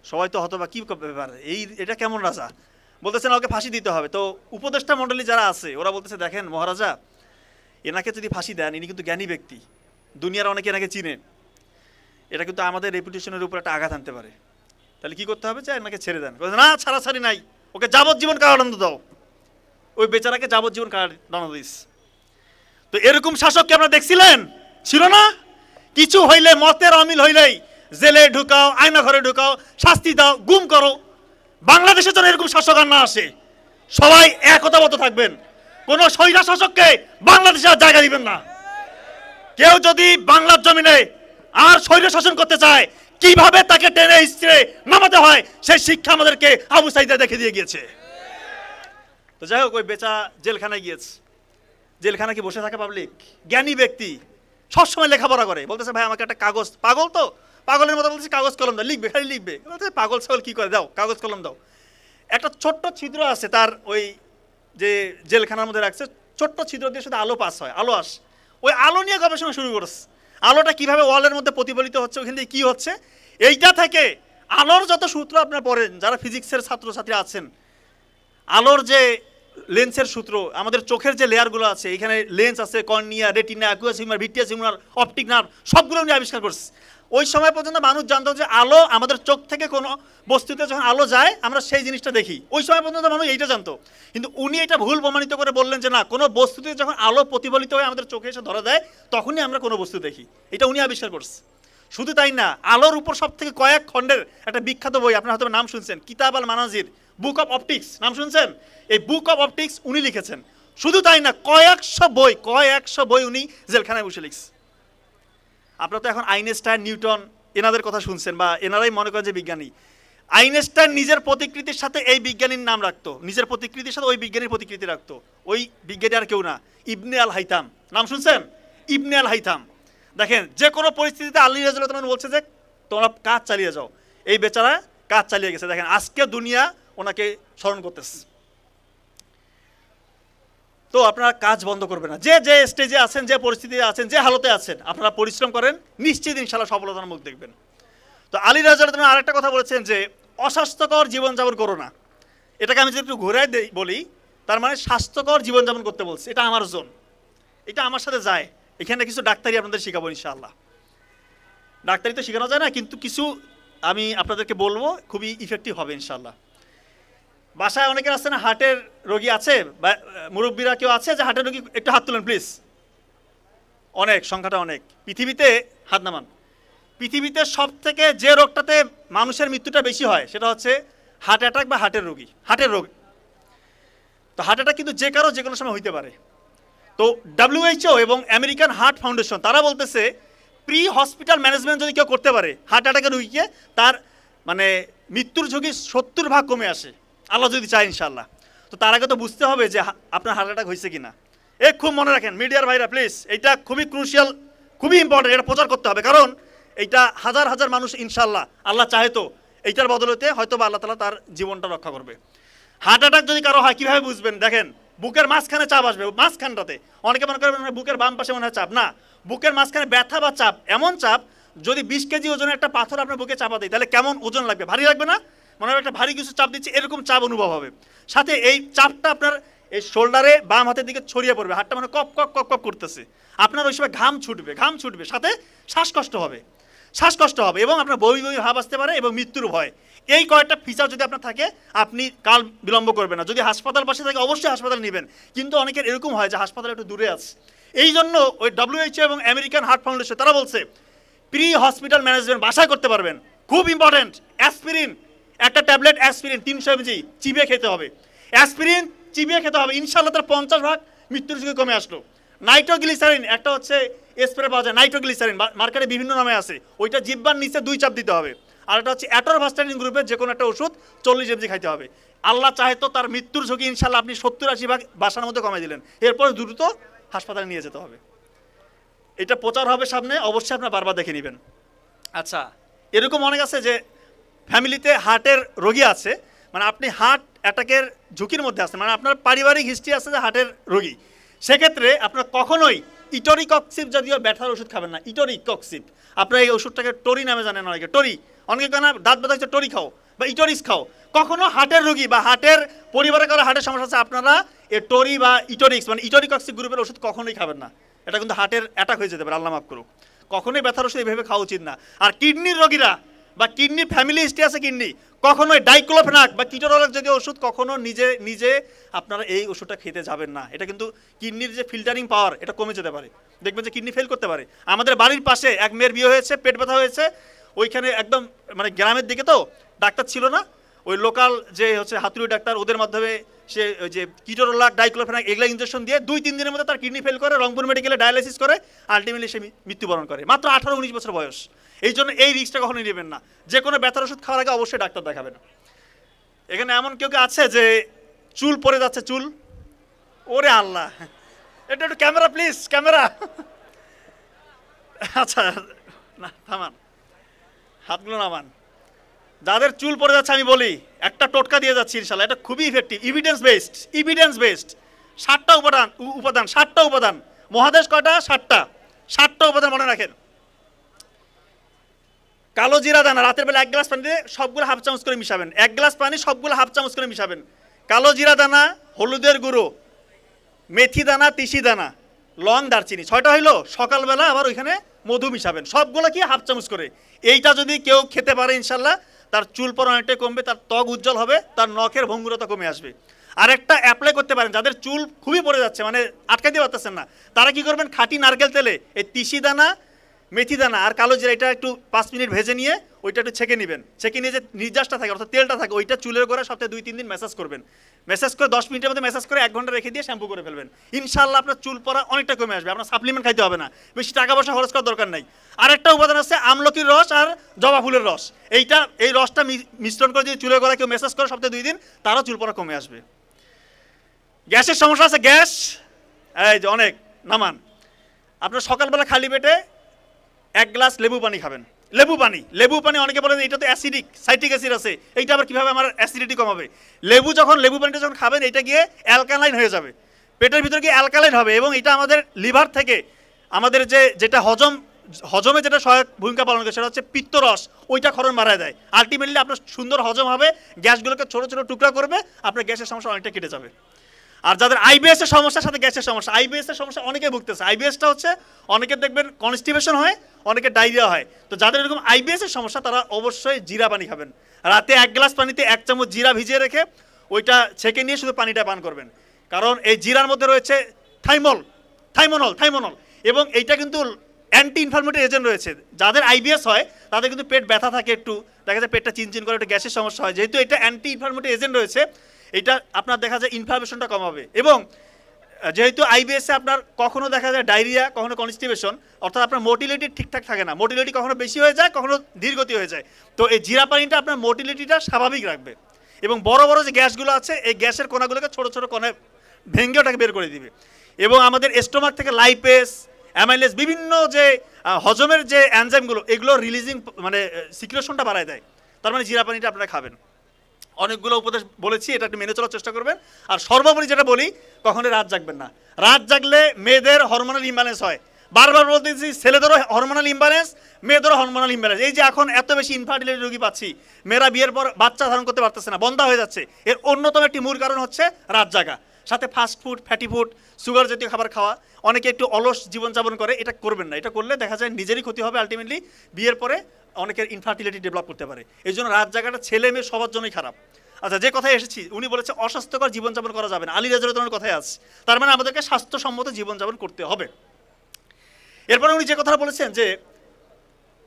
সবাই তো হতবা, কী ব্যাপার, এটা কেমন রাজা? বলতেছে না ওকে ফাঁসি দিতে হবে। তো উপদেষ্টা মণ্ডলী যারা আছে ওরা বলতেছে দেখেন মহারাজা, এনাকে যদি ফাঁসি দেন, ইনি কিন্তু জ্ঞানী ব্যক্তি, দুনিয়ার অনেকে এনাকে চিনে, এটা কিন্তু আমাদের রেপুটেশনের উপর একটা আঘাত আনতে পারে। তাহলে কি করতে হবে? যে এনাকে ছেড়ে দেন। না, ছাড়াছাড়ি নাই, ওকে যাবজ্জীবন কারাদণ্ড দাও। ওই বেচারাকে যাবজ্জীবন কারাদণ্ড দিস। তো এরকম শাসককে আপনারা দেখছিলেন? ছিল না? কিছু হইলে, মতের অমিল হইলেই জেলে ঢুকাও, আয়না ঘরে ঢুকাও, শাস্তি দাও, গুম করো। বাংলাদেশে যেন এরকম শাসক আর না আসে। সবাই একতাবদ্ধ থাকবেন, কোন স্বৈরা শাসককে বাংলাদেশে আর জায়গা দিবেন না। কেউ যদি বাংলার জমিনে আর স্বৈর শাসন করতে চায়, কিভাবে তাকে টেনে হিচড়ে নামাতে হয় সেই শিক্ষা আমাদেরকে আবু সাঈদ দেখে দিয়ে গিয়েছে। তো যাই হোক, ওই বেচা জেলখানায় গিয়েছে। জেলখানায় কি বসে থাকে পাবলিক? জ্ঞানী ব্যক্তি, সবসময় লেখাপড়া করে। বলতেছে ভাই আমাকে একটা কাগজ, পাগল তো পাগলের মতো বলতেছে কাগজ কলম দাও, লিখবে, খালি লিখবে। বলতেছে পাগল ছাগল কী করে, দাও কাগজ কলম দাও। একটা ছোট্ট ছিদ্র আছে তার, ওই যে জেলখানার মধ্যে রাখছে, ছোট্ট ছিদ্র দিয়ে শুধু আলো পাস হয়, আলো আস। ওই আলো নিয়ে গবেষণা শুরু করেছে। আলোটা কিভাবে ওয়ালের মধ্যে প্রতিফলিত হচ্ছে, ওখান থেকে কী হচ্ছে, এইটা থেকে আলোর যত সূত্র আপনারা পড়েন, যারা ফিজিক্সের ছাত্রছাত্রী আছেন, আলোর যে লেন্সের সূত্র, আমাদের চোখের যে লেয়ারগুলো আছে, এখানে লেন্স আছে, cornea, retina, aqueous humour, vitreous humour, optic nerve, সবগুলো উনি আবিষ্কার করছে। ওই সময় পর্যন্ত মানুষ জানতো যে আলো, আমাদের চোখ থেকে কোনো বস্তুতে যখন আলো যায় আমরা সেই জিনিসটা দেখি। ওই সময় পর্যন্ত মানুষ এইটা জানতো। কিন্তু উনি এটা ভুল প্রমাণিত করে বললেন যে না, কোনো বস্তুতে যখন আলো প্রতিফলিত হয়ে আমাদের চোখে এসে ধরা দেয় তখনই আমরা কোনো বস্তু দেখি। এটা উনি আবিষ্কার করছে। শুধু তাই না, আলোর উপর সব থেকে কয়েক খণ্ডের একটা বিখ্যাত বই, আপনারা হয়তো নাম শুনছেন, কিতাব আল মানাজির, বুক অফ অপটিক্স, নাম শুনছেন? এই বুক অফ অপটিক্স উনি লিখেছেন। শুধু তাই না, কয়েকশো বই উনি জেলখানায় বসে লিখছে। আপনারা তো এখন আইনস্টাইন, নিউটন এনাদের কথা শুনছেন, বা এনারাই মনে করেন যে বিজ্ঞানী। আইনস্টাইন নিজের প্রতিকৃতির সাথে এই বিজ্ঞানীর নাম রাখতো, নিজের প্রতিকৃতির সাথে ওই বিজ্ঞানীর প্রতিকৃতি রাখতো। ওই বিজ্ঞানী আর কেউ না, ইবনে আল হাইতাম, নাম শুনছেন? ইবনে আল হাইতাম। দেখেন, যে কোনো পরিস্থিতিতে আলী রাদিয়াল্লাহু তাআলা বলছে যে তোমরা কাজ চালিয়ে যাও। এই বেচারা কাজ চালিয়ে গেছে। দেখেন আজকে দুনিয়া ওনাকে স্মরণ করতেছে। তো আপনারা কাজ বন্ধ করবেন না। যে যে স্টেজে আছেন, যে পরিস্থিতিতে আছেন, যে হালতে আছেন, আপনারা পরিশ্রম করেন, নিশ্চিত ইনশাআল্লাহ সফলতার মুখ দেখবেন। তো আলী রাদিয়াল্লাহু আরেকটা কথা বলেছেন যে অস্বাস্থ্যকর জীবনযাপন করো না। এটাকে আমি যদি একটু ঘুরাই দেই বলি, তার মানে স্বাস্থ্যকর জীবনযাপন করতে বলছে। এটা আমার জোন, এটা আমার সাথে যায়। এখানে কিছু ডাক্তারি আপনাদের শেখাবো ইনশাআল্লাহ। ডাক্তারি তো শেখানো যায় না, কিন্তু কিছু আমি আপনাদেরকে বলবো, খুবই ইফেক্টিভ হবে ইনশাআল্লাহ। বাসায় অনেকের আছে না হার্টের রোগী আছে, বা মুরব্বীরা কেউ আছে যে হার্টের রোগী? একটু হাত তুলেন প্লিজ। অনেক, সংখ্যাটা অনেক। পৃথিবীতে হাত নামান। পৃথিবীতে সব থেকে যে রোগটাতে মানুষের মৃত্যুটা বেশি হয় সেটা হচ্ছে হার্ট অ্যাটাক বা হার্টের রোগী, হার্টের রোগ। তো হার্ট অ্যাটাক কিন্তু যে কারো যে কোনো সময় হইতে পারে। তো WHO এবং আমেরিকান হার্ট ফাউন্ডেশন তারা বলতেছে প্রি হসপিটাল ম্যানেজমেন্ট যদি কেউ করতে পারে হার্ট অ্যাটাকের রোগীকে, তার মানে মৃত্যুর ঝুঁকি 70% কমে আসে, আল্লাহ যদি চায় ইনশাআল্লাহ। তো তার আগে তো বুঝতে হবে যে আপনার হার্ট অ্যাটাক হয়েছে কিনা। খুব মনে রাখেন মিডিয়ার ভাইরা প্লিজ, এটা খুবই ক্রুশিয়াল, খুবই ইম্পর্টেন্ট, এটা প্রচার করতে হবে। কারণ এইটা হাজার হাজার মানুষ ইনশাআল্লাহ, আল্লাহ চাহে তো এইটার বদলতে হয়তো বা আল্লাহ তাআলা তার জীবনটা রক্ষা করবে। হার্ট অ্যাটাক যদি কারো হয় কীভাবে বুঝবেন? দেখেন, বুকের মাঝখানে চাপ আসবে, মাঝখানটাতে। অনেকে মনে করবেন বুকের বাম পাশে মনে হয় চাপ, না, বুকের মাঝখানে ব্যথা বা চাপ, এমন চাপ যদি 20 কেজি ওজনের একটা পাথর আপনার বুকে চাপা দেয় তাহলে কেমন ওজন লাগবে? ভারী লাগবে না? মনে হয় একটা ভারী কিছু চাপ দিচ্ছে, এরকম চাপ অনুভব হবে। সাথে এই চাপটা আপনার এই শোল্ডারে বাম হাতের দিকে ছড়িয়ে পড়বে, হাতটা মানে কপ কপ কপ কপ করতেছে, আপনার ওই সময় ঘাম ছুটবে, সাথে শ্বাসকষ্ট হবে এবং আপনার বমি বমি ভাব আসতে পারে এবং মৃত্যুর ভয়। এই কয়েকটা ফিচার যদি আপনার থাকে, আপনি কাল বিলম্ব করবেন না। যদি হাসপাতাল পাশে থাকে অবশ্যই হাসপাতাল নেবেন, কিন্তু অনেকের এরকম হয় যে হাসপাতাল একটু দূরে আছে। এই জন্য ওই WHO এবং আমেরিকান হার্ট ফাউন্ডেশন তারা বলছে প্রি হসপিটাল ম্যানেজমেন্ট বাসায় করতে পারবেন, খুব ইম্পর্টেন্ট। অ্যাসপিরিন, একটা ট্যাবলেট অ্যাসপিরিন 300 mg চিবিয়ে খেতে হবে, অ্যাসপিরিন চিবিয়ে খেতে হবে, ইনশাআল্লাহ তার 50% মৃত্যুর ঝুঁকি কমে আসলো। নাইট্রোগ্লিসারিন, একটা হচ্ছে স্প্রে পাওয়া যায় নাইট্রোগ্লিসারিন, মার্কেটে বিভিন্ন নামে আছে, ওইটা জিহ্বার নিচে 2 চাপ দিতে হবে। আর একটা হচ্ছে অ্যাটোরভাস্টাটিন গ্রুপের যে কোনো একটা ওষুধ 40 mg খাইতে হবে। আল্লাহ চাহে তো তার মৃত্যুর ঝুঁকি ইনশাআল্লাহ আপনি 70-80% বাসার মধ্যে কমাই দিলেন, এরপর দ্রুত হাসপাতালে নিয়ে যেতে হবে। এটা প্রচার হবে সামনে, অবশ্যই আপনার বারবার দেখে নেবেন। আচ্ছা, এরকম অনেক আছে যে ফ্যামিলিতে হার্টের রোগী আছে, মানে আপনি হার্ট অ্যাটাকের ঝুঁকির মধ্যে আছেন, মানে আপনার পারিবারিক হিস্ট্রি আছে যে হার্টের রোগী। সেক্ষেত্রে আপনার কখনোই ইটোরিকক্সিব জাতীয় ব্যথার ওষুধ খাবেন না। ইটোরিকক্সিব, আপনার এই ওষুধটাকে টরি নামে জানেন অনেকে, টরি, অনেকে কেন দাঁত ব্যথা হচ্ছে টরি খাও বা ইটোরিস খাও। কখনো হার্টের রোগী বা হার্টের পরিবারে কারো হার্টের সমস্যা আছে, আপনারা এই টরি বা ইটোরিক্স মানে ইটোরিকক্সিব গ্রুপের ওষুধ কখনোই খাবেন না। এটা কিন্তু হার্টের অ্যাটাক হয়ে যেতে পারে, আল্লাহ মাফ করুক। কখনোই ব্যথার ওষুধ এইভাবে খাওয়া উচিত না। আর কিডনির রোগীরা বা কিডনির ফ্যামিলি হিস্ট্রি আছে কিডনি, কখনোই ডাইক্লোফেনাক বা কিটোরোলাক জাতীয় ওষুধ কখনো নিজে আপনারা এই ওষুধটা খেতে যাবেন না। এটা কিন্তু কিডনির যে ফিল্টারিং পাওয়ার এটা কমে যেতে পারে, দেখবেন যে কিডনি ফেল করতে পারে। আমাদের বাড়ির পাশে এক মেয়ের বিয়ে হয়েছে, পেট ব্যথা হয়েছে, ওইখানে একদম মানে গ্রামের দিকে তো ডাক্তার ছিল না, ওই লোকাল যে হচ্ছে হাতুড়ি ডাক্তার, ওদের মাধ্যমে সে ওই যে কিটোরোলাক ডাইক্লোফেনাক এগুলা ইঞ্জেকশন দিয়ে 2-3 দিনের মধ্যে তার কিডনি ফেল করে, রংপুর মেডিকেলে ডায়ালাইসিস করে, আলটিমেটলি সে মৃত্যুবরণ করে, মাত্র 18-19 বছর বয়স। এই জন্য এই রিস্কটা কখনোই নেবেন না। যে কোনো ব্যথার ওষুধ খাওয়ার আগে অবশ্যই ডাক্তার দেখাবেন। এখানে এমন কেউ আছে যে চুল পড়ে যাচ্ছে, চুল, ওরে আল্লাহ, এটা একটু ক্যামেরা প্লিজ, ক্যামেরা। আচ্ছা না, থামান, হাতগুলো নামান। যাদের চুল পড়ে যাচ্ছে আমি বলি একটা টোটকা দিয়ে যাচ্ছি ইনশাআল্লাহ, এটা খুবই ইফেক্টিভ, এভিডেন্স বেসড। 7টা উপাদান 7টা উপাদান। মহাদেশ কয়টা? 7টা উপাদান মনে রাখেন। কালো জিরা দানা রাতের বেলা 1 গ্লাস পানিতে সবগুলো হাফ চামচ করে মিশাবেন, 1 গ্লাস পানি সবগুলো হাফ চামচ করে মিশাবেন। কালো জিরা দানা, হলুদের গুঁড়ো, মেথি দানা, তিসি দানা, লং, দারচিনি, 6টা হইলো। সকালবেলা আবার ওইখানে মধু মিশাবেন, সবগুলো কি হাফ চামচ করে। এইটা যদি কেউ খেতে পারে ইনশাল্লাহ তার চুল পড়া অনেকটাই কমবে, তার ত্বক উজ্জ্বল হবে, তার নখের ভঙ্গুরতা কমে আসবে। আরেকটা অ্যাপ্লাই করতে পারেন যাদের চুল খুবই পড়ে যাচ্ছে, মানে আটকে দিয়ে পারতেছেন না, তারা কি করবেন, খাঁটি নারকেল তেলে এই তিসি দানা, মেথি দানা আর কালো জিরা এটা একটু 5 মিনিট ভেজে নিয়ে ওইটা একটু ছেঁকে নেবেন। ছেঁকে নিয়ে যে নির্যাসটা থাকে অর্থাৎ তেলটা থাকে ওইটা চুলের গোড়া সপ্তাহে 2-3 দিন ম্যাসাজ করবেন। ম্যাসাজ করে 10 মিনিটের মধ্যে ম্যাসাজ করে 1 ঘন্টা রেখে দিয়ে শ্যাম্পু করে ফেলবেন। ইনশাআল্লাহ আপনার চুল পড়া অনেকটা কমে আসবে, আপনার সাপ্লিমেন্ট খাইতে হবে না, বেশি টাকা পয়সা খরচ করার দরকার নাই। আরেকটা উপাদান আছে আমলকির রস আর জবা ফুলের রস, এই রসটা মিশ্রণ করে যদি চুলের গোড়া কেউ ম্যাসাজ করে সপ্তাহে 2 দিন, তারও চুল পড়া কমে আসবে। গ্যাসের সমস্যা আছে, গ্যাস, এই যে অনেক, নামান। আপনার সকালবেলা খালি পেটে 1 গ্লাস লেবু পানি খাবেন। লেবু পানি অনেকে বলেন এটা তো অ্যাসিডিক, সাইট্রিক অ্যাসিড আছে, এইটা আবার কীভাবে আমার অ্যাসিডিটি কমাবে? লেবু পানিটা যখন খাবেন এটা গিয়ে অ্যালকালাইন হয়ে যাবে, পেটের ভিতরে গিয়ে অ্যালকালাইন হবে এবং এটা আমাদের লিভার থেকে আমাদের যেটা হজম হজমে যেটা সহায়ক ভূমিকা পালন করে সেটা হচ্ছে পিত্তরস, ওইটা ক্ষরণ বাড়ায় দেয়। আলটিমেটলি আপনার সুন্দর হজম হবে, গ্যাসগুলোকে ছোটো ছোটো টুকরা করবে, আপনার গ্যাসের সমস্যা অনেকটা কেটে যাবে। আর যাদের আইবিএস এর সমস্যার সাথে গ্যাসের সমস্যা, আইবিএস এর সমস্যা অনেকে ভুগতেছে। আইবিএসটা হচ্ছে অনেকের দেখবেন কনস্টিপেশন হয়, অনেকের ডায়রিয়া হয়। তো যাদের এরকম আইবিএস এর সমস্যা তারা অবশ্যই জিরা পানি খাবেন। রাতে 1 গ্লাস পানিতে 1 চামচ জিরা ভিজিয়ে রেখে ওইটা ছেঁকে নিয়ে শুধু পানিটা পান করবেন। কারণ এই জিরার মধ্যে রয়েছে থাইমোনল, এবং এইটা কিন্তু অ্যান্টি ইনফ্লামেটরি এজেন্ট রয়েছে। যাদের আইবিএস হয় তাদের কিন্তু পেট ব্যথা থাকে, একটু দেখা যায় পেটটা চিনচিন করে, একটু গ্যাসের সমস্যা হয়। যেহেতু এটা অ্যান্টি ইনফ্লামেটরি এজেন্ট রয়েছে, এটা আপনার দেখা যায় ইনফ্লামেশনটা কমাবে। এবং যেহেতু আইবিএসে আপনার কখনো দেখা যায় ডায়রিয়া, কখনো কনস্টিপেশন, অর্থাৎ আপনার মোটিলিটি ঠিকঠাক থাকে না, মোটিলিটি কখনো বেশি হয়ে যায়, কখনো ধীরগতি হয়ে যায়। তো এই জিরা পানিটা আপনার মোটিলিটিটা স্বাভাবিক রাখবে, এবং বড় বড় যে গ্যাসগুলো আছে এই গ্যাসের কণাগুলোকে ছোটো ছোটো কণায় ভেঙে ওটাকে বের করে দিবে। এবং আমাদের স্টোমাক থেকে লাইপেস, অ্যামাইলেস, বিভিন্ন যে হজমের যে এনজাইমগুলো, এগুলো রিলিজিং মানে সিক্রেশনটা বাড়ায় দেয়। তার মানে জিরা পানিটা আপনারা খাবেন। অনেকগুলো উপদেশ বলেছি, এটা একটু মেনে চলার চেষ্টা করবেন। আর সর্বোপরি যেটা বলি, কখনোই রাত জাগবেন না। রাত জাগলে মেয়েদের হরমোনাল ইমব্যালেন্স হয়। বারবার বলতেছি, ছেলেদেরও হরমোনাল ইমব্যালেন্স, মেয়েদেরও হরমোনাল ইমব্যালেন্স। এই যে এখন এত বেশি ইনফার্টিলিটি রোগী পাচ্ছি, মেয়েরা বিয়ের পর বাচ্চা ধারণ করতে পারতেছে না, বন্ধা হয়ে যাচ্ছে, এর অন্যতম একটি মূল কারণ হচ্ছে রাত জাগা। সাথে fast food, fatty food, sugar জাতীয় খাবার খাওয়া। অনেকে একটু অলস জীবনযাপন করে, এটা করবেন না। এটা করলে দেখা যায় নিজেরই ক্ষতি হবে, আলটিমেটলি বিয়ের পরে অনেকের ইনফার্টিলিটি ডেভেলপ করতে পারে। এই জন্য রাত জাগাটা ছেলে মেয়ে সবার জন্যই খারাপ। আচ্ছা, যে কথায় এসেছি, উনি বলেছে অস্বাস্থ্যকর জীবনযাপন করা যাবে না। আলী রাজউদ্দিনের কথায় আছে, তার মানে আমাদেরকে স্বাস্থ্যসম্মত জীবনযাপন করতে হবে। এরপরে উনি যে কথা বলেছেন যে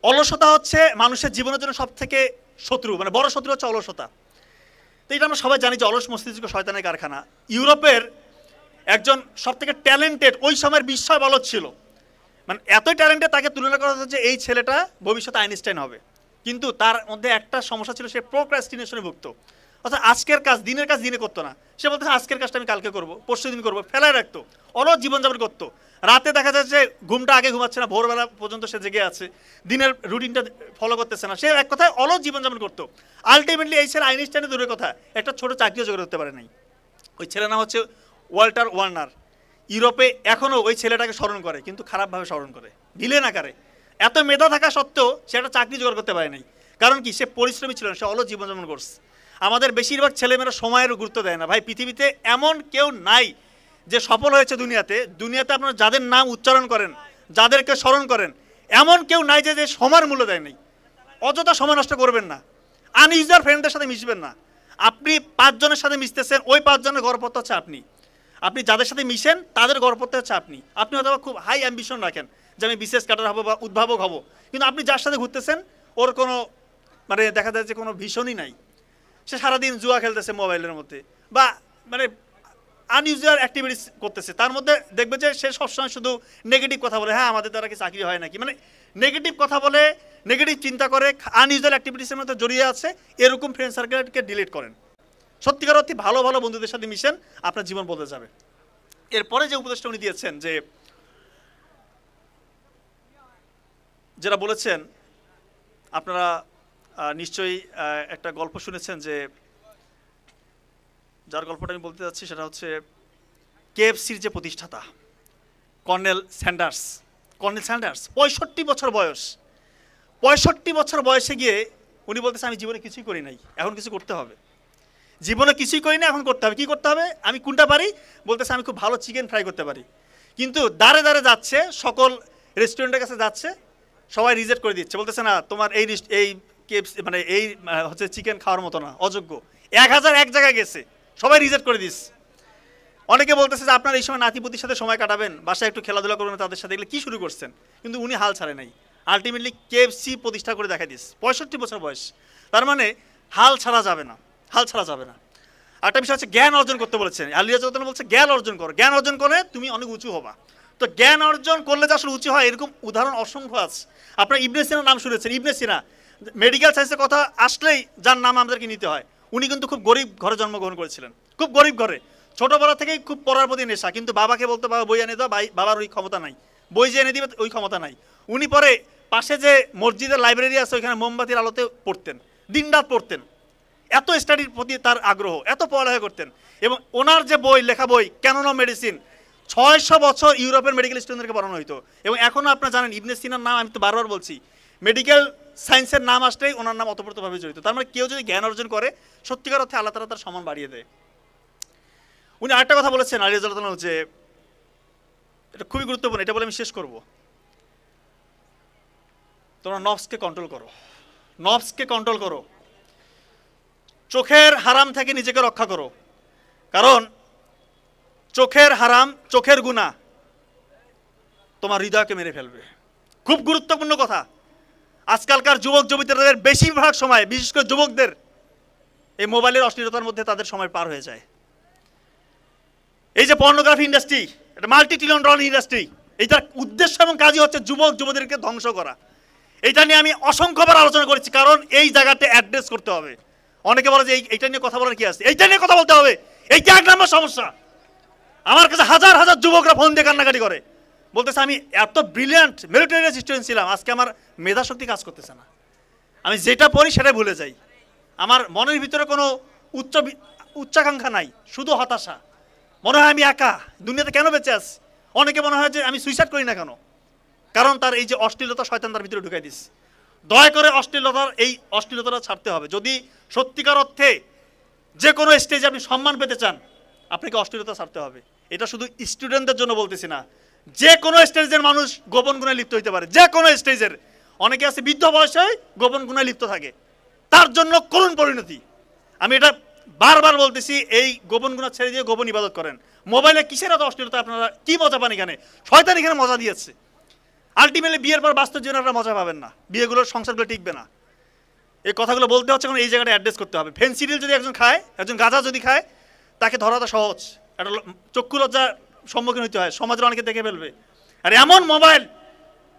অলসতা হচ্ছে মানুষের জীবনের জন্য সব থেকে শত্রু, মানে বড় শত্রু হচ্ছে অলসতা। তো এটা আমরা সবাই জানি যে অলস মস্তিষ্ক শয়তানের কারখানা। ইউরোপের একজন সব থেকে ট্যালেন্টেড, ওই সময়ের বিস্ময় বালক ছিল, মানে এতই ট্যালেন্টেড, তাকে তুলনা করা হচ্ছে যে এই ছেলেটা ভবিষ্যতে আইনস্টাইন হবে। কিন্তু তার মধ্যে একটা সমস্যা ছিল, সে প্রোক্রাস্টিনেশনে ভুগত। অর্থাৎ আজকের কাজ, দিনের কাজ দিনে করতো না। সে বলতে আজকের কাজটা আমি কালকে করবো, পরশু দিন করবো, ফেলায় রাখতো, অলস জীবনযাপন করতো। রাতে দেখা যাচ্ছে ঘুমটা আগে ঘুমাচ্ছে না, ভোরবেলা পর্যন্ত সে জেগে আছে, দিনের রুটিনটা ফলো করতেছে না। সে এক কথায় অলস জীবনযাপন করতো। আলটিমেটলি এই ছেলে আইনস্টাইনের দূরের কথা একটা ছোট চাকরিও জোগাড় করতে পারে নাই। ওই ছেলের নাম হচ্ছে ওয়াল্টার ওয়ার্নার। ইউরোপে এখনও ওই ছেলেটাকে স্মরণ করে, কিন্তু খারাপভাবে স্মরণ করে, ভিলেন আকারে। এত মেধা থাকা সত্ত্বেও সে একটা চাকরি জোগাড় করতে পারে নাই। কারণ কি? সে পরিশ্রমী ছিল না, সে অলস জীবনযাপন করছে। আমাদের বেশিরভাগ ছেলেমেয়েরা সময়ের গুরুত্ব দেয় না ভাই। পৃথিবীতে এমন কেউ নাই যে সফল হয়েছে দুনিয়াতে। দুনিয়াতে আপনারা যাদের নাম উচ্চারণ করেন, যাদেরকে স্মরণ করেন, এমন কেউ নাই যে সময়ের মূল্য দেয় নাই। অযথা সময় নষ্ট করবেন না, আনইউজার ফ্রেন্ডদের সাথে মিশবেন না। আপনি 5 জনের সাথে মিশতেছেন, ওই 5 জনের গড়পড়তা হচ্ছে আপনি। আপনি যাদের সাথে মিশেন তাদের গড়পড়তা হচ্ছে আপনি। আপনি হয়তো খুব হাই অ্যাম্বিশন রাখেন যে আমি বিশেষ ক্যাডার হবো বা উদ্ভাবক হব, কিন্তু আপনি যার সাথে ঘুরতেছেন ওর কোনো মানে দেখা যায় যে কোনো ভীষণই নাই। সে সারাদিন জুয়া খেলতেছে মোবাইলের মধ্যে, বা মানে আনইউজুয়াল অ্যাক্টিভিটিস করতেছে। তার মধ্যে দেখবে যে সে সবসময় শুধু নেগেটিভ কথা বলে, হ্যাঁ আমাদের দ্বারা কি চাকরি হয় নাকি, মানে নেগেটিভ কথা বলে, নেগেটিভ চিন্তা করে, আনইউজুয়াল অ্যাক্টিভিটিসের মধ্যে জড়িয়ে আছে। এরকম ফ্রেন্ড সার্কেলকে ডিলিট করেন। সত্যিকার অর্থে ভালো ভালো বন্ধুদের সাথে মিশেন, আপনার জীবন বদলে যাবে। এরপরে যে উপদেশটা উনি দিয়েছেন, যে যেটা বলেছেন, আপনারা নিশ্চয়ই একটা গল্প শুনেছেন, যে যার গল্পটা আমি বলতে যাচ্ছি সেটা হচ্ছে কেএফসির যে প্রতিষ্ঠাতা কর্নেল স্যান্ডার্স। 65 বছর বয়স। 65 বছর বয়সে গিয়ে উনি বলতেছে আমি জীবনে কিছুই করি নাই, এখন কিছু করতে হবে। জীবনে কিছুই করি না, এখন করতে হবে। কি করতে হবে? আমি কোনটা পারি? বলতেছে আমি খুব ভালো চিকেন ফ্রাই করতে পারি। কিন্তু দাঁড়ে দাঁড়ে যাচ্ছে, সকল রেস্টুরেন্টের কাছে যাচ্ছে, সবাই রিজেক্ট করে দিচ্ছে, বলতেছে না তোমার এই কেএফসি মানে এই হচ্ছে চিকেন খাওয়ার মতো না, অযোগ্য। 1001 জায়গায় গেছে, সবাই রিজেক্ট করে দিস। অনেকে বলতেছে যে আপনার এই সময় নাতিপুতির সাথে সময় কাটাবেন, বাসায় একটু খেলাধুলা করবেন তাদের সাথে, এগুলো কী শুরু করছেন? কিন্তু উনি হাল ছাড়ে নাই, আলটিমেটলি কেএফসি প্রতিষ্ঠা করে দেখা দিস। 65 বছর বয়স। তার মানে হাল ছাড়া যাবে না, হাল ছাড়া যাবে না। আরেকটা বিষয় হচ্ছে জ্ঞান অর্জন করতে বলেছেন। আলী রাজউদ্দিন বলছে জ্ঞান অর্জন করো, জ্ঞান অর্জন করে তুমি অনেক উঁচু হবা। তো জ্ঞান অর্জন করলে যে আসলে উঁচু হয় এরকম উদাহরণ অসংখ্য আছে। আপনার ইবনে সিনার নাম শুনেছেন। ইবনে সিনা মেডিকেল সায়েন্সের কথা আসলেই যার নাম আমাদেরকে নিতে হয়। উনি কিন্তু খুব গরিব ঘরে জন্মগ্রহণ করেছিলেন, খুব গরিব ঘরে। ছোটোবেলা থেকেই খুব পড়ার প্রতি নেশা, কিন্তু বাবাকে বলতো বাবা বই এনে দাও, বাবার ওই ক্ষমতা নাই, বই যে এনে দিবে ওই ক্ষমতা নাই। উনি পরে পাশে যে মসজিদের লাইব্রেরি আছে ওইখানে মোমবাতির আলোতে পড়তেন, দিনরাত পড়তেন। এত স্টাডির প্রতি তার আগ্রহ, এত পড়ালেখা করতেন। এবং ওনার যে বই, লেখা বই ক্যানন অফ মেডিসিন, 600 বছর ইউরোপের মেডিকেল স্টুডেন্টদেরকে পড়ানো হইতো। এবং এখনও আপনারা জানেন ইবনে সিনার নাম আমি তো বারবার বলছি, মেডিকেল সায়েন্সের নাম আসলেই ওনার নাম অতপ্রতভাবে জড়িত। তার মানে কেউ যদি জ্ঞান অর্জন করে সত্যিকার অর্থে আল্লাহ তাআলা তার সম্মান বাড়িয়ে দেয়। উনি আরেকটা কথা বলেছেন আলী রাদিয়াল্লাহু তাআলা, যে এটা খুবই গুরুত্বপূর্ণ, এটা বলে আমি শেষ করব। তোমরা নফসকে কন্ট্রোল করো, নফসকে কন্ট্রোল করো, চোখের হারাম থেকে নিজেকে রক্ষা করো। কারণ চোখের হারাম, চোখের গুনাহ তোমার হৃদয়কে মেরে ফেলবে। খুব গুরুত্বপূর্ণ কথা। আজকালকার যুবক যুবতীদের বেশিরভাগ সময়, বিশেষ করে যুবকদের, এই মোবাইলের অশ্লীলতার মধ্যে তাদের সময় পার হয়ে যায়। এই যে পর্নোগ্রাফি ইন্ডাস্ট্রি, এটা মাল্টি ট্রিলিয়ন ডলার ইন্ডাস্ট্রি, এইটার উদ্দেশ্য এবং কাজই হচ্ছে যুবক যুবতীদেরকে ধ্বংস করা। এইটা নিয়ে আমি অসংখ্যবার আলোচনা করেছি, কারণ এই জায়গাতে অ্যাড্রেস করতে হবে। অনেকে বলে যে এইটা নিয়ে কথা বলার কি আছে, এইটা নিয়ে কথা বলতে হবে, এইটা এক নম্বর সমস্যা। আমার কাছে হাজার হাজার যুবকরা ফোন দিয়ে কান্নাকাটি করে, বলতেছে আমি এত ব্রিলিয়ান্ট মেরিটোরিয়াস স্টুডেন্ট ছিলাম, আজকে আমার মেধাশক্তি কাজ করতেছে না, আমি যেটা পড়ি সেটাই ভুলে যাই, আমার মনের ভিতরে কোনো উচ্চাকাঙ্ক্ষা নাই, শুধু হতাশা, মনে হয় আমি একা দুনিয়াতে কেন বেঁচে আছি। অনেকে মনে হয় যে আমি সুইসাইড করি না কেন, কারণ তার এই যে অশ্লীলতা শয়তান তার ভিতরে ঢুকাই দিচ্ছে। দয়া করে এই অশ্লীলতাটা ছাড়তে হবে। যদি সত্যিকার অর্থে যে কোনো স্টেজে আপনি সম্মান পেতে চান, আপনাকে অশ্লীলতা ছাড়তে হবে। এটা শুধু স্টুডেন্টদের জন্য বলতেছি না, যে কোনো স্টেজের মানুষ গোপন গুণে লিপ্ত হইতে পারে, যে কোনো স্টেজের। অনেকে আছে বৃদ্ধ বয়সে গোপন গুণে লিপ্ত থাকে, তার জন্য করুণ পরিণতি। আমি এটা বারবার বলতেছি, এই গোপন গুণা ছেড়ে দিয়ে গোপন ইবাদত করেন। মোবাইলে কিসের এত অশ্লীলতা, আপনারা কি মজা পান এখানে? শয়তান এখানে মজা দিয়েছে। আলটিমেটলি বিয়ের পর বাস্তব জীবনে আপনারা মজা পাবেন না, বিয়েগুলোর সংসারগুলো টিকবে না। এই কথাগুলো বলতে হচ্ছে, কারণ এই জায়গাটা অ্যাড্রেস করতে হবে। ফেন্সিডিল যদি একজন খায়, একজন গাঁজা যদি খায়, তাকে ধরাটা সহজ, একটা চক্ষু লজ্জার সম্মুখীন হতে হয়, সমাজের অনেকে দেখে ফেলবে। আর এমন মোবাইল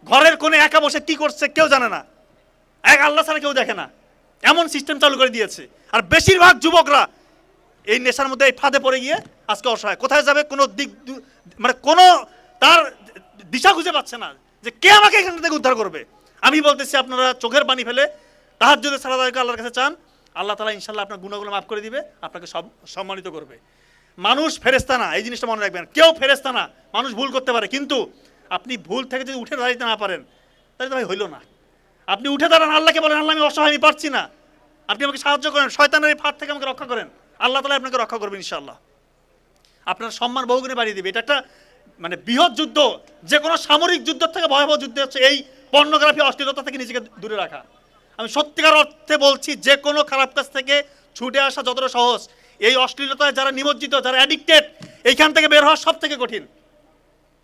ঘরের কোণে একা বসে কি করছে কেউ জানে না, এক আল্লাহ ছাড়া কেউ দেখে না, এমন সিস্টেম চালু করে দিয়েছে। আর বেশিরভাগ যুবকরা এই নেশার মধ্যে, এই ফাঁদে পড়ে গিয়ে আজকে অসহায়, কোথায় যাবে কোনো মানে কোনো তার দিশা খুঁজে পাচ্ছে না, যে কে আমাকে এখান থেকে উদ্ধার করবে। আমি বলতেছি, আপনারা চোখের পানি ফেলে তাহাজ্জুদের সালাত আদায় করে আল্লাহর কাছে চান, আল্লাহ তাআলা ইনশাআল্লাহ আপনার গুনাহগুলো মাফ করে দিবে, আপনাকে সম্মানিত করবে। মানুষ ফেরেশতা না, এই জিনিসটা মনে রাখবেন, কেউ ফেরেশতা না। মানুষ ভুল করতে পারে, কিন্তু আপনি ভুল থেকে যদি উঠে দাঁড়াতে না পারেন, তাহলে তো ভাই হইল না। আপনি উঠে দাঁড়ান, আল্লাহকে বলেন, আল্লাহ আমি অসহায়, আমি পারছি না, আপনি আমাকে সাহায্য করেন, শয়তানের এই ফাঁদ থেকে আমাকে রক্ষা করেন, আল্লাহ তাআলা আপনাকে রক্ষা করবেন ইনশাআল্লাহ। আপনার সম্মান বহুগুণে বাড়িয়ে দিবে। এটা একটা মানে বৃহৎ যুদ্ধ, যে কোনো সামরিক যুদ্ধের থেকে ভয়াবহ যুদ্ধ হচ্ছে এই পর্নোগ্রাফি, অশ্লীলতা থেকে নিজেকে দূরে রাখা। আমি সত্যিকার অর্থে বলছি, যে কোনো খারাপ কাজ থেকে ছুটে আসা যতটা সহজ, এই অশ্লীলতায় যারা নিমজ্জিত, যারা অ্যাডিক্টেড, এইখান থেকে বের হওয়া সব থেকে কঠিন।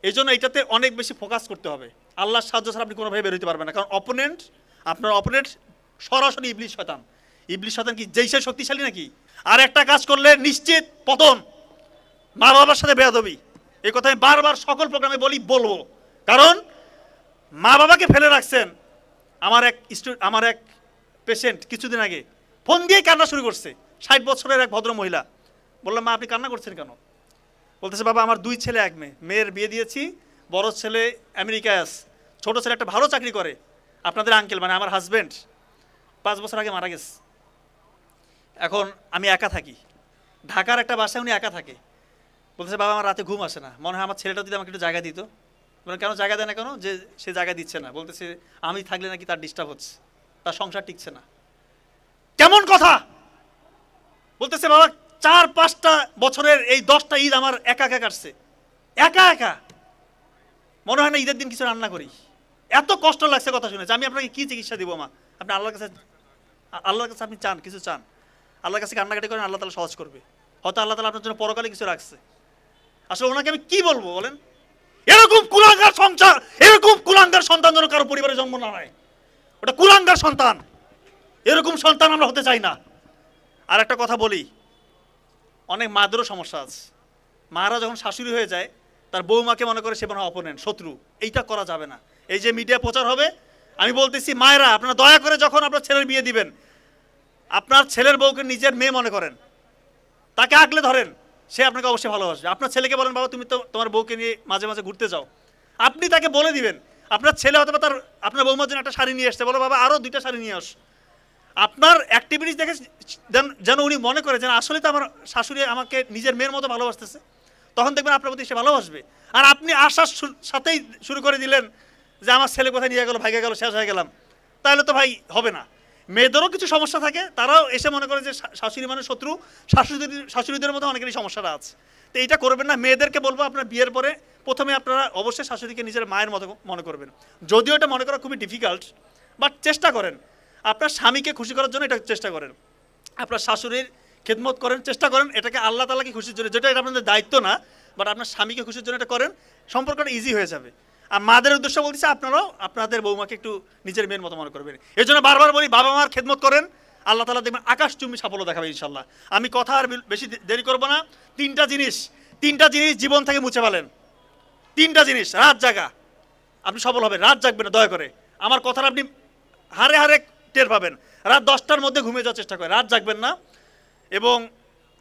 এই জন্য এইটাতে অনেক বেশি ফোকাস করতে হবে। আল্লাহর সাহায্য ছাড়া আপনি কোনোভাবে বের হতে পারবেন না, কারণ আপনার অপোনেন্ট সরাসরি ইবলিস শয়তান। ইবলিস শয়তান কি যেই সে শক্তিশালী নাকি? আর একটা কাজ করলে নিশ্চিত পতন, মা বাবার সাথে বেয়াদবি। এই কথা আমি বারবার সকল প্রোগ্রামে বলবো, কারণ মা বাবাকে ফেলে রাখছেন। আমার এক পেশেন্ট কিছুদিন আগে ফোন দিয়ে কান্না শুরু করছে, 60 বছরের এক ভদ্র মহিলা। বললাম, মা আপনি কান্না করছেন কেন? বলতেছে, বাবা আমার 2 ছেলে 1 মেয়ে, মেয়ের বিয়ে দিয়েছি, বড় ছেলে আমেরিকায় আছে, ছোট ছেলে একটা ভালো চাকরি করে, আপনাদের আঙ্কেল মানে আমার হাজব্যান্ড 5 বছর আগে মারা গেছে। এখন আমি একা থাকি, ঢাকার একটা বাসায় উনি একা থাকে। বলতেছে, বাবা আমার রাতে ঘুম আসে না, মনে হয় আমার ছেলেটা যদি আমাকে একটু জায়গা দিত। বলেন, কেন জায়গা দেয় না কেন? যে সে জায়গা দিচ্ছে না, বলতেছে আমি থাকলে নাকি তার ডিস্টার্ব হচ্ছে, তার সংসার টিকছে না। কেমন কথা? বলতেছে, বাবা 4-5টা বছরের এই 10টা ঈদ আমার একা একা কাটছে, একা একা, মনে হয় না ঈদের দিন কিছু রান্না করি। এত কষ্ট লাগছে কথা শুনেছে। আমি আপনাকে কি চিকিৎসা দিব মা? আপনি আল্লাহর কাছে আপনি চান, কিছু চান, আল্লাহর কাছে কান্নাকাটি করেন, আল্লাহ তাআলা সহজ করবে। হয়তো আল্লাহ তাআলা আপনার জন্য পরকালে কিছু রাখছে। আসলে ওনাকে আমি কি বলবো বলেন? এরকম কুলাঙ্গার সংসার, এরকম কুলাঙ্গার সন্তান যেন কারো পরিবারে জন্ম না হয়, ওটা কুলাঙ্গার সন্তান। এরকম সন্তান আমরা হতে চাই না। আর একটা কথা বলি, অনেক মাদেরও সমস্যা আছে। মারা যখন শাশুড়ি হয়ে যায়, তার বৌমাকে মনে করে সে মনে হয় অপোনেন্ট, শত্রু। এইটা করা যাবে না। এই যে মিডিয়া প্রচার হবে, আমি বলতেছি মায়েরা, আপনারা দয়া করে যখন আপনার ছেলের বিয়ে দিবেন, আপনার ছেলের বউকে নিজের মেয়ে মনে করেন, তাকে আগলে ধরেন, সে আপনাকে অবশ্যই ভালোবাসবে। আপনার ছেলেকে বলেন, বাবা তুমি তো তোমার বউকে নিয়ে মাঝে মাঝে ঘুরতে যাও। আপনি তাকে বলে দিবেন, আপনার ছেলে হয়তো আপনার বৌমার জন্য একটা শাড়ি নিয়ে আসছে, বলো বাবা আরও 2টা শাড়ি নিয়ে আস। আপনার অ্যাক্টিভিটিস দেখে যেন উনি মনে করে যেন আসলে তো আমার শাশুড়ি আমাকে নিজের মেয়ের মতো ভালোবাসতেছে। তখন দেখবেন আপনার প্রতি সে ভালোবাসবে। আর আপনি আসার সাথেই শুরু করে দিলেন যে আমার ছেলে কোথায় নিয়ে গেল, ভাগে গেল, শেষ হয়ে গেলাম, তাহলে তো ভাই হবে না। মেয়েদেরও কিছু সমস্যা থাকে, তারাও এসে মনে করে যে শাশুড়ি মানে শত্রু, শাশুড়িদের মধ্যে অনেকেরই সমস্যাটা আছে। তো এইটা করবেন না। মেয়েদেরকে বলবো আপনার বিয়ের পরে প্রথমে আপনারা অবশ্যই শাশুড়িকে নিজের মায়ের মতো মনে করবেন, যদিও এটা মনে করা খুবই ডিফিকাল্ট, বাট চেষ্টা করেন। আপনার স্বামীকে খুশি করার জন্য এটা চেষ্টা করেন, আপনার শাশুড়ির খেদমত করেন, চেষ্টা করেন এটাকে আল্লাহ তাআলাকে খুশির জন্য, যেটা এটা আপনাদের দায়িত্ব না, বাট আপনার স্বামীকে খুশির জন্য এটা করেন, সম্পর্কটা ইজি হয়ে যাবে। আর মাদের উদ্দেশ্য বলতেছে আপনারাও আপনাদের বৌমাকে একটু নিজের মেয়ের মতো মনে করবেন। এই জন্য বারবার বলি বাবা মার খেদমত করেন, আল্লাহ তাআলা দেখবেন আকাশচুম্বী সাফল্য দেখাবে ইনশাল্লাহ। আমি কথা আর বেশি দেরি করবো না। তিনটা জিনিস জীবন থেকে মুছে ফেলেন। তিনটা জিনিস, রাত জাগা, আপনি সফল হবেন। রাত জাগবেন না দয়া করে, আমার কথাটা আপনি হারে হারে টের পাবেন। রাত 10টার মধ্যে ঘুমিয়ে যাওয়ার চেষ্টা করেন, রাত জাগবেন না। এবং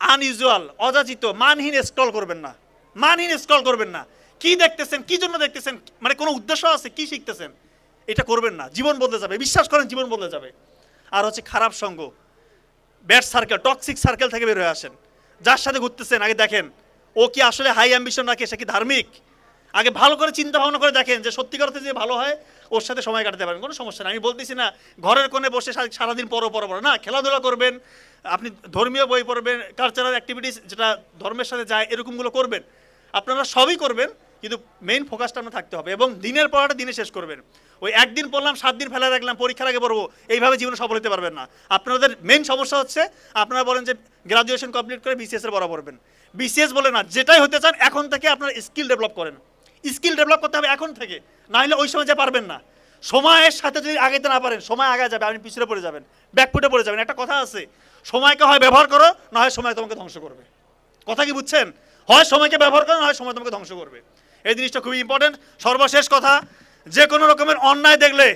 আনইউজুয়াল, অযাচিত, মানহীন স্ক্রল করবেন না। মানহীন স্ক্রল করবেন না। কি দেখতেছেন, কি জন্য দেখতেছেন, মানে কোনো উদ্দেশ্য আছে, কি শিখতেছেন, এটা করবেন না। জীবন বদলে যাবে, বিশ্বাস করেন জীবন বদলে যাবে। আর হচ্ছে খারাপ সঙ্গ, ব্যাড সার্কেল, টক্সিক সার্কেল থেকে বের হয়ে আসেন। যার সাথে ঘুরতেছেন আগে দেখেন ও কি আসলে হাই অ্যাম্বিশন রাখে, সে কি ধার্মিক, আগে ভালো করে চিন্তা ভাবনা করে দেখেন যে সত্যিকার অর্থে যে ভালো হয় ওর সাথে সময় কাটাতে পারেন, কোনো সমস্যা নেই। আমি বলতেছি না ঘরের কোণে বসে সারাদিন পড়ো না, খেলাধুলা করবেন, আপনি ধর্মীয় বই পড়বেন, কালচারাল অ্যাক্টিভিটিস যেটা ধর্মের সাথে যায় এরকমগুলো করবেন, আপনারা সবই করবেন, কিন্তু মেইন ফোকাসটা আপনার থাকতে হবে। এবং দিনের পড়াটা দিনে শেষ করবেন। ওই একদিন পড়লাম 7 দিন ফেলে রাখলাম, পরীক্ষার আগে পড়বো, এইভাবে জীবনে সফল হতে পারবেন না। আপনাদের মেইন সমস্যা হচ্ছে আপনারা বলেন যে গ্রাজুয়েশন কমপ্লিট করে বিসিএস-এর বড় পড়বেন। বিসিএস বলে না, যেটাই হতে চান এখন থেকে আপনার স্কিল ডেভেলপ করেন। স্কিল ডেভেলপ করতে হবে এখন থেকে, না হলে ওই সময় যা পারবেন না। সময়ের সাথে যদি আগাইতে না পারেন, সময় আগায় যাবে, আপনি পিছনে পড়ে যাবেন, ব্যাকফুটে পড়ে যাবেন। একটা কথা আছে, সময়কে হয় ব্যবহার করো, না হয় সময় তোমাকে ধ্বংস করবে। কথা কি বুঝছেন? হয় সময়কে ব্যবহার করো, না হয় সময় তোমাকে ধ্বংস করবে। এই জিনিসটা খুবই ইম্পর্টেন্ট। সর্বশেষ কথা, যে কোনো রকমের অন্যায় দেখলে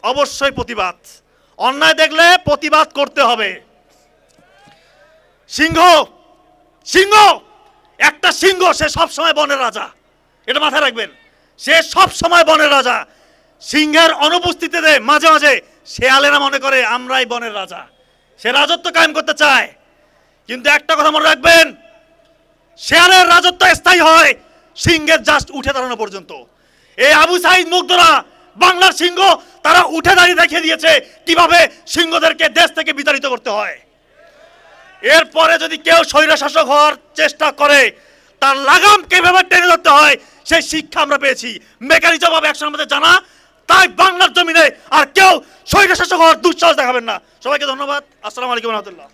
অবশ্যই প্রতিবাদ, অন্যায় দেখলে প্রতিবাদ করতে হবে। সিংহ একটা সিংহ, সে সবসময় বনের রাজা, এটা মাথায় রাখবেন। সে সব সময় বনের রাজা। সিংহের অনুপস্থিতিতে মাঝে মাঝে শেয়ালেরা মনে করে আমরাই বনের রাজা, সে রাজত্ব কায়েম করতে চায়। কিন্তু একটা কথা মনে রাখবেন, শেয়ালের রাজত্ব স্থায়ী হয় সিংহের জাস্ট উঠে দাঁড়ানো পর্যন্ত। এই আবু সাইদ মুগ্ধরা বাংলার সিংহ, তারা উঠে দাঁড়িয়ে দেখিয়ে দিয়েছে কিভাবে সিংহদেরকে দেশ থেকে বিতাড়িত করতে হয়। এরপরে যদি কেউ স্বৈরশাসক হওয়ার চেষ্টা করে, তার লাগাম কিভাবে টেনে ধরতে হয় সেই শিক্ষা আমরা পেয়েছি, মেকানিজম হবে একসময় আমাদের জানা। তাই বাংলার জমিনে আর কেউ স্বৈরশাসক হওয়ার দুঃসাহস দেখাবেন না। সবাইকে ধন্যবাদ। আসসালামু আলাইকুম ওয়া রাহমাতুল্লাহ।